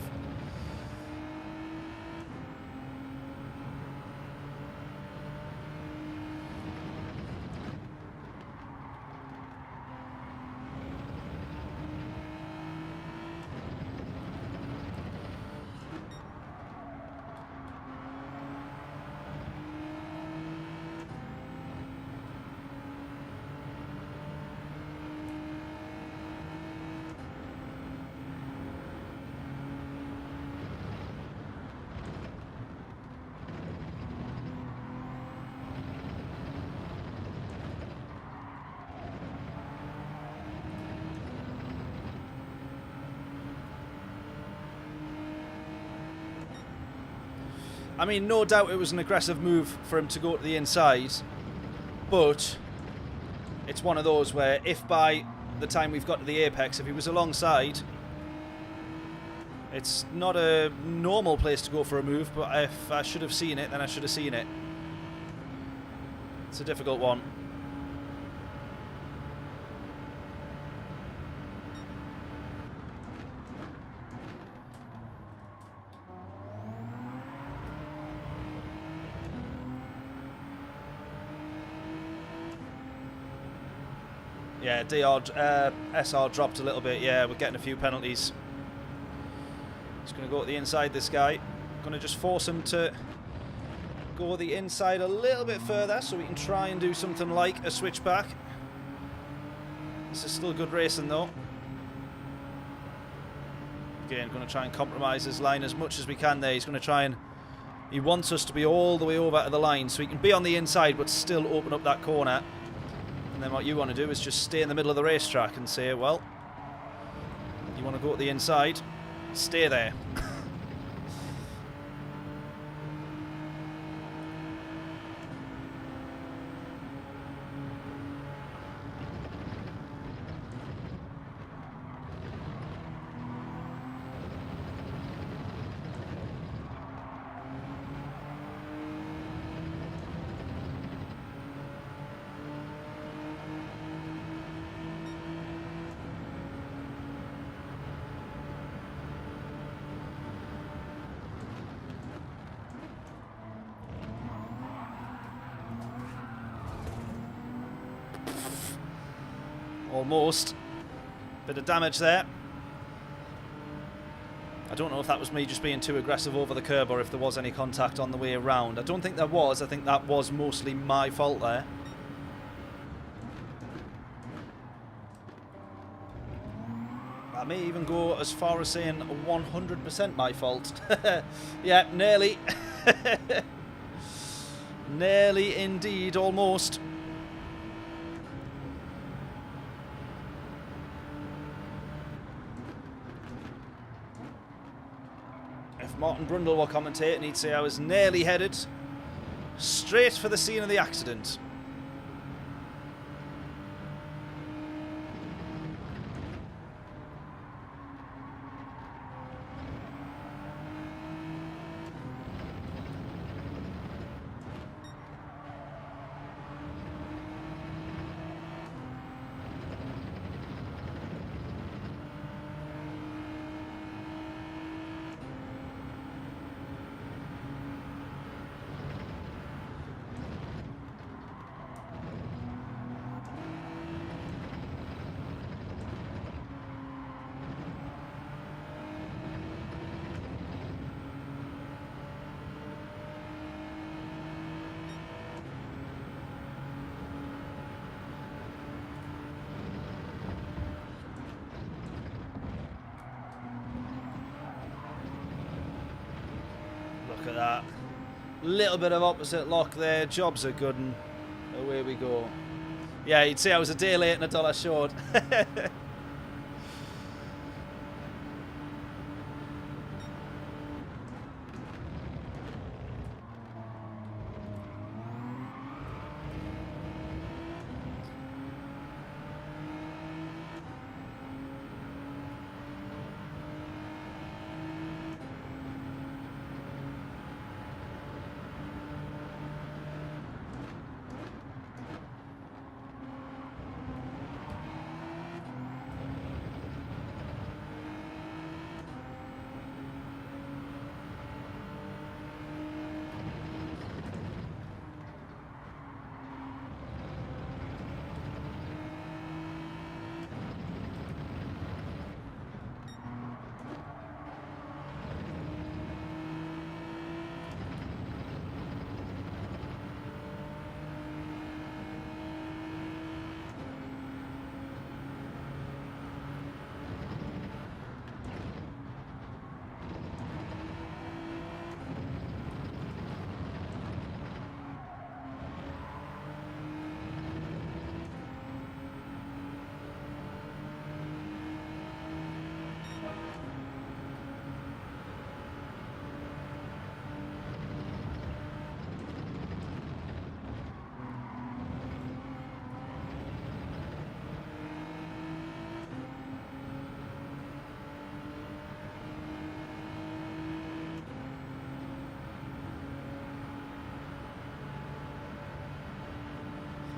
I mean, no doubt it was an aggressive move for him to go to the inside, but it's one of those where if by the time we've got to the apex, if he was alongside, it's not a normal place to go for a move, but if I should have seen it, then I should have seen it. It's a difficult one. Yeah, SR dropped a little bit. Yeah, we're getting a few penalties. He's going to go to the inside, this guy. Going to just force him to go the inside a little bit further so we can try and do something like a switchback. This is still good racing though. Again, going to try and compromise his line as much as we can there. He's going to try and... He wants us to be all the way over to the line so he can be on the inside but still open up that corner. And then what you want to do is just stay in the middle of the racetrack and say, well, you want to go to the inside, stay there. Almost. Bit of damage there. I don't know if that was me just being too aggressive over the curb or if there was any contact on the way around. I don't think there was. I think that was mostly my fault there. I may even go as far as saying 100% my fault. Yeah, nearly. Nearly indeed, almost. Martin Brundle were commentating, he'd say I was nearly headed straight for the scene of the accident. Look at that. Little bit of opposite lock there. Jobs are good and away we go. Yeah, you'd say I was a day late and $1 short.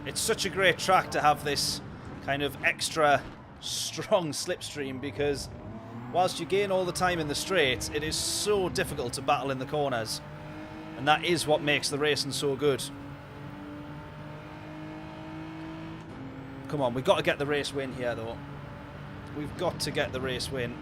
It's such a great track to have this kind of extra strong slipstream, because whilst you gain all the time in the straights, it is so difficult to battle in the corners. And that is what makes the racing so good. Come on, we've got to get the race win here, though. We've got to get the race win.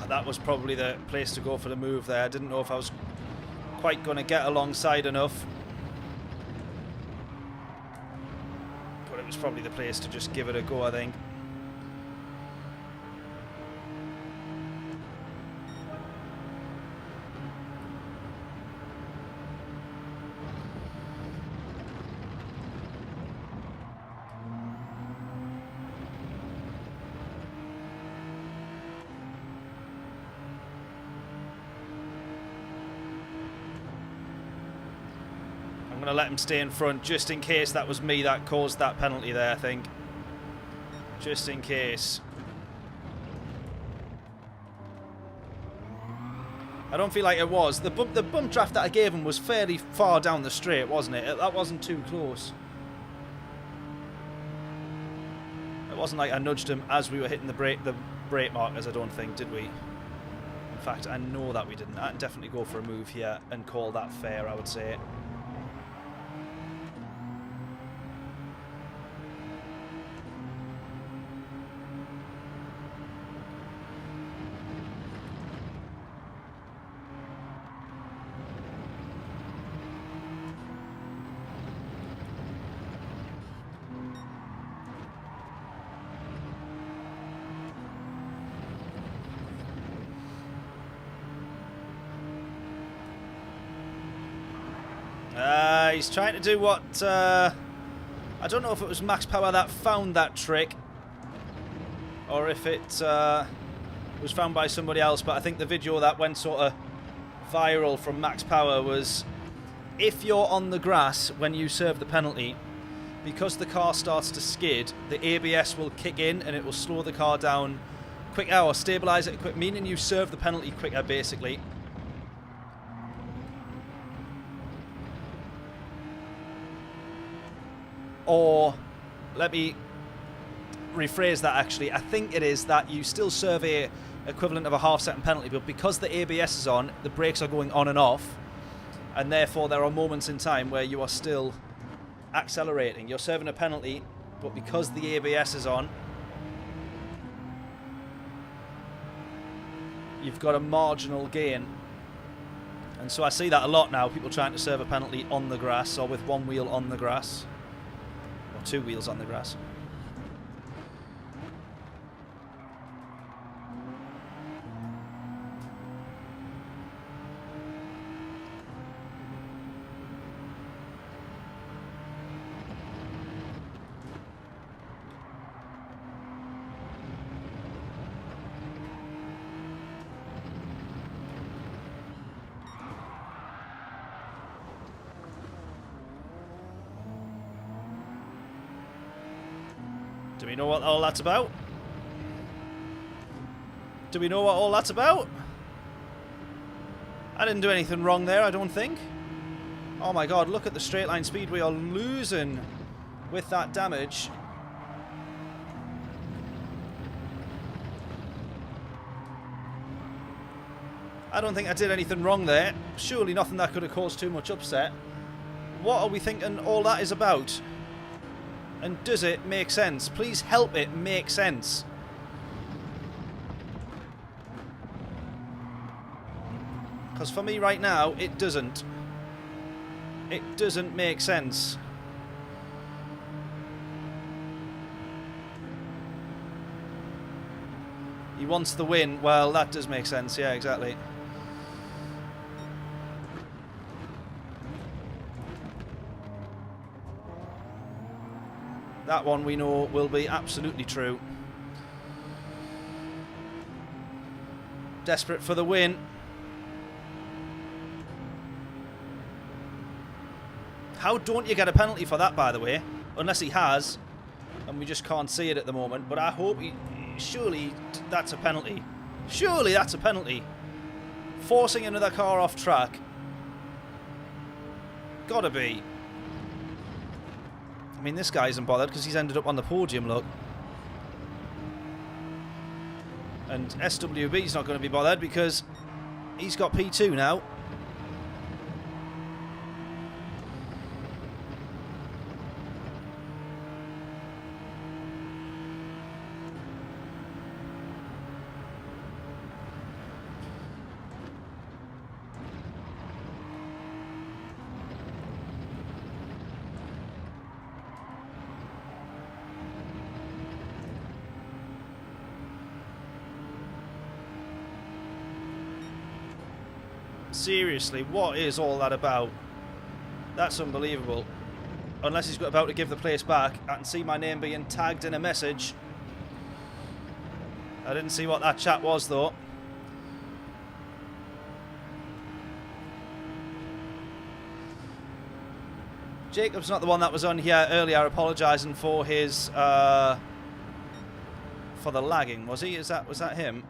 That was probably the place to go for the move there. I didn't know if I was quite going to get alongside enough. But it was probably the place to just give it a go, I think. I'm going to let him stay in front just in case that was me that caused that penalty there, I think. Just in case. I don't feel like it was. The bump draft that I gave him was fairly far down the straight, wasn't it? That wasn't too close. It wasn't like I nudged him as we were hitting the brake markers, I don't think, did we? In fact, I know that we didn't. I can definitely go for a move here and call that fair, I would say. He's trying to do what... I don't know if it was Max Power that found that trick, or if it was found by somebody else, but I think the video that went sort of viral from Max Power was, if you're on the grass when you serve the penalty, because the car starts to skid, the ABS will kick in and it will slow the car down quicker, or stabilise it quick, meaning you serve the penalty quicker, basically. Or, let me rephrase that actually, I think it is that you still serve a equivalent of a half-second penalty, but because the ABS is on, the brakes are going on and off, and therefore there are moments in time where you are still accelerating. You're serving a penalty, but because the ABS is on, you've got a marginal gain. And so I see that a lot now, people trying to serve a penalty on the grass, or with one wheel on the grass. Two wheels on the grass. Do we know what all that's about? Do we know what all that's about? I didn't do anything wrong there, I don't think. Oh my god, look at the straight line speed we are losing with that damage. I don't think I did anything wrong there. Surely nothing that could have caused too much upset. What are we thinking all that is about? And does it make sense? Please help it make sense. Because for me right now, it doesn't. It doesn't make sense. He wants the win. Well, that does make sense. Yeah, exactly. That one we know will be absolutely true. Desperate for the win. How don't you get a penalty for that, by the way? Unless he has, and we just can't see it at the moment. But I hope he... Surely that's a penalty. Surely that's a penalty. Forcing another car off track. Gotta be. I mean, this guy isn't bothered because he's ended up on the podium, look. And SWB's not going to be bothered because he's got P2 now. Seriously, what is all that about? That's unbelievable. Unless he's about to give the place back. I can see my name being tagged in a message. I didn't see what that chat was, though. Jacob's not the one that was on here earlier apologising for his... for the lagging, was he? Was that him?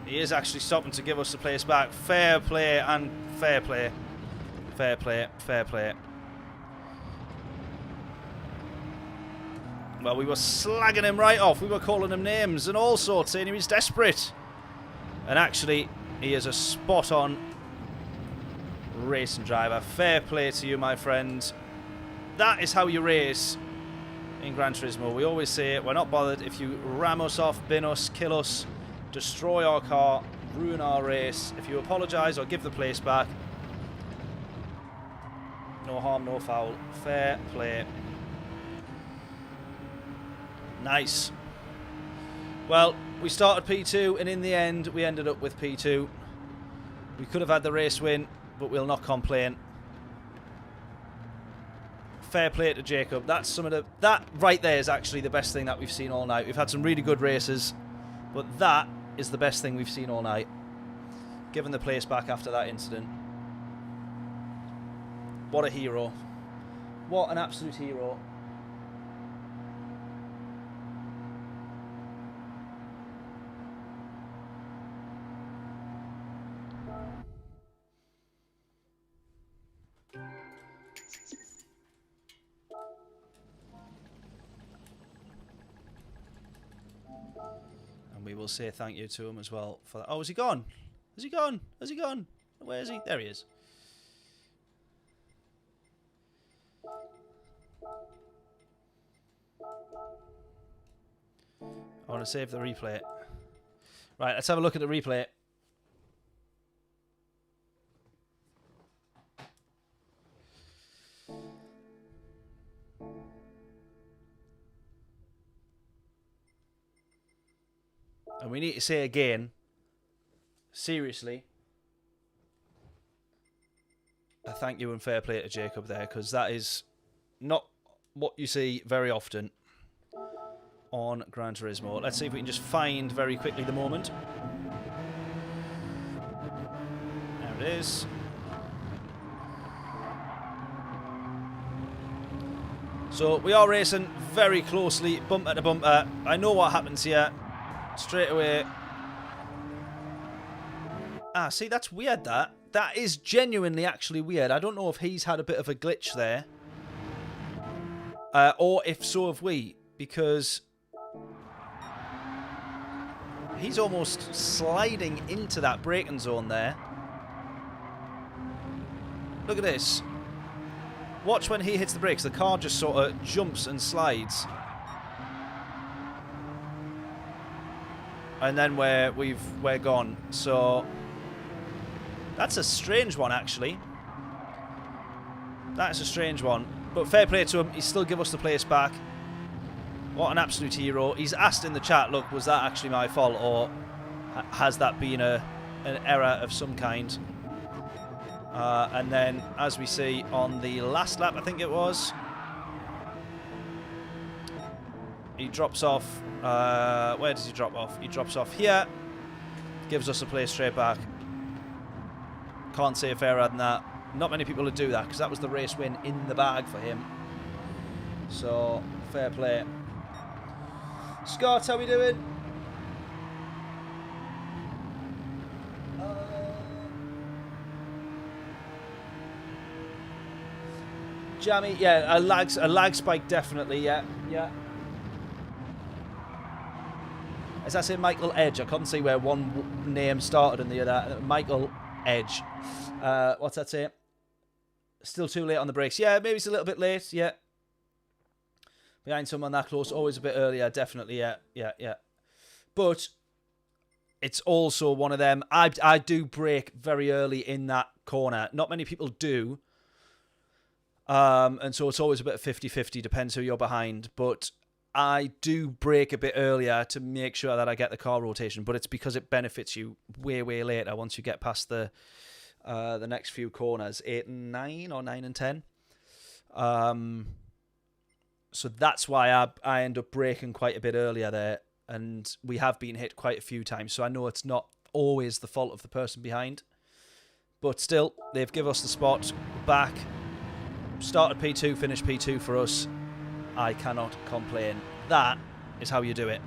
He is actually stopping to give us the place back. Fair play and fair play. Fair play, fair play. Well, we were slagging him right off. We were calling him names and all sorts, saying he was desperate. And actually, he is a spot-on racing driver. Fair play to you, my friend. That is how you race in Gran Turismo. We always say it. We're not bothered if you ram us off, bin us, kill us, destroy our car, ruin our race. If you apologise or give the place back, no harm, no foul. Fair play. Nice. Well, we started P2 and in the end we ended up with P2. We could have had the race win, but we'll not complain. Fair play to Jacob. That's some of the... That right there is actually the best thing that we've seen all night. We've had some really good races, but that is the best thing we've seen all night. Giving the place back after that incident. What a hero. What an absolute hero. And we will say thank you to him as well for that. Oh, is he gone? Has he gone? Has he gone? Where is he? There he is. I want to save the replay. Right, let's have a look at the replay. And we need to say again, seriously, a thank you and fair play to Jacob there, because that is not what you see very often on Gran Turismo. Let's see if we can just find very quickly the moment. There it is. So we are racing very closely, bumper to bumper. I know what happens here. Straight away. Ah, see, that's weird, that. That is genuinely actually weird. I don't know if he's had a bit of a glitch there. Or if so have we. Because he's almost sliding into that braking zone there. Look at this. Watch when he hits the brakes. The car just sort of jumps and slides. and then we're gone. So that's a strange one, actually. That's a strange one. But fair play to him. He still give us the place back. What an absolute hero. He's asked in the chat, look, was that actually my fault, or has that been an error of some kind? And then, as we see on the last lap, I think it was, he drops off. Where does he drop off? He drops off here. Gives us a place straight back. Can't say fairer than that. Not many people would do that, because that was the race win in the bag for him. So, fair play. Scott, how we doing? Jammy, yeah, a lag spike, definitely, yeah. As I say, Michael Edge. I couldn't see where one name started and the other. Michael Edge. What's that say? Still too late on the brakes. Yeah, maybe it's a little bit late, yeah. Behind someone that close, always a bit earlier, definitely, yeah. But it's also one of them. I do brake very early in that corner. Not many people do. And so it's always a bit of 50-50, depends who you're behind. But I do brake a bit earlier to make sure that I get the car rotation. But it's because it benefits you way, way later once you get past the next few corners, 8 and 9 or 9 and 10. So that's why I end up braking quite a bit earlier there. And we have been hit quite a few times. So I know it's not always the fault of the person behind. But still, they've given us the spot back. Started P2, finished P2 for us. I cannot complain. That is how you do it.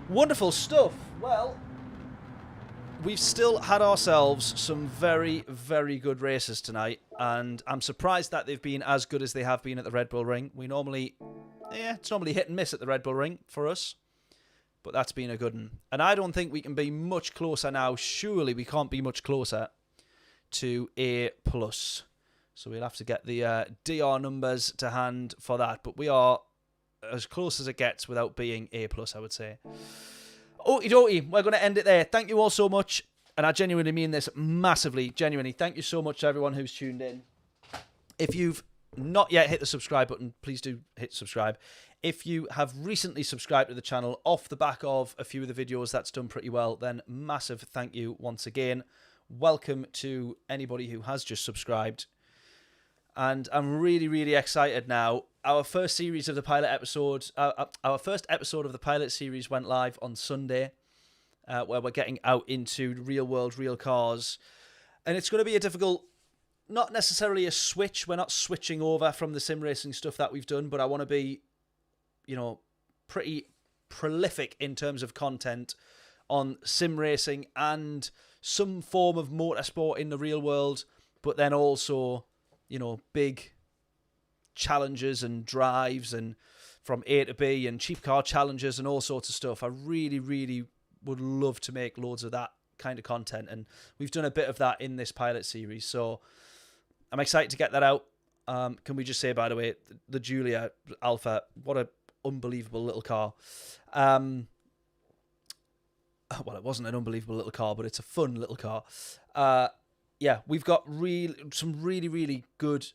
Wonderful stuff. Well, we've still had ourselves some very, very good races tonight, and I'm surprised that they've been as good as they have been at the Red Bull Ring. It's normally hit and miss at the Red Bull Ring for us, but that's been a good one. And I don't think we can be much closer now. Surely we can't be much closer to A+. So we'll have to get the DR numbers to hand for that, but we are as close as it gets without being A+, I would say. Okie dokie, we're going to end it there. Thank you all so much, and I genuinely mean this massively, genuinely. Thank you so much to everyone who's tuned in. If you've not yet hit the subscribe button, please do hit subscribe. If you have recently subscribed to the channel off the back of a few of the videos that's done pretty well, then massive thank you once again. Welcome to anybody who has just subscribed. And I'm really, really excited now. Our first series of the pilot episode, our first episode of the pilot series went live on Sunday, where we're getting out into real world, real cars. And it's going to be a difficult, not necessarily a switch. We're not switching over from the sim racing stuff that we've done, but I want to be, pretty prolific in terms of content on sim racing and some form of motorsport in the real world, but then also, big challenges and drives and from A to B and cheap car challenges and all sorts of stuff. I really, really would love to make loads of that kind of content. And we've done a bit of that in this pilot series. So I'm excited to get that out. Can we just say, by the way, the Giulia Alpha, what an unbelievable little car. Well, it wasn't an unbelievable little car, but it's a fun little car. Yeah, we've got some really, really good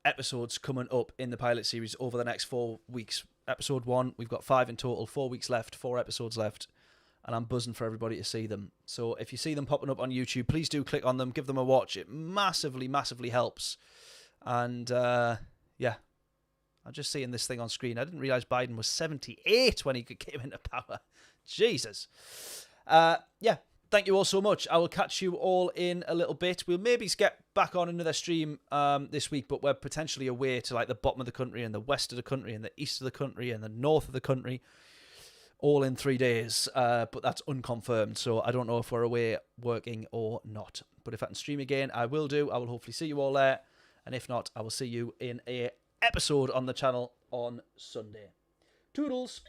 episodes coming up in the pilot series over the next 4 weeks. Episode 1, we've got 5 in total, 4 weeks left, 4 episodes left, and I'm buzzing for everybody to see them. So if you see them popping up on YouTube, please do click on them, give them a watch. It massively, massively helps. And yeah, I'm just seeing this thing on screen. I didn't realise Biden was 78 when he came into power. Jesus. Yeah. Thank you all so much. I will catch you all in a little bit. We'll maybe get back on another stream this week, but we're potentially away to like the bottom of the country and the west of the country and the east of the country and the north of the country, all in 3 days. But that's unconfirmed, so I don't know if we're away working or not. But if I can stream again, I will do. I will hopefully see you all there. And if not, I will see you in an episode on the channel on Sunday. Toodles!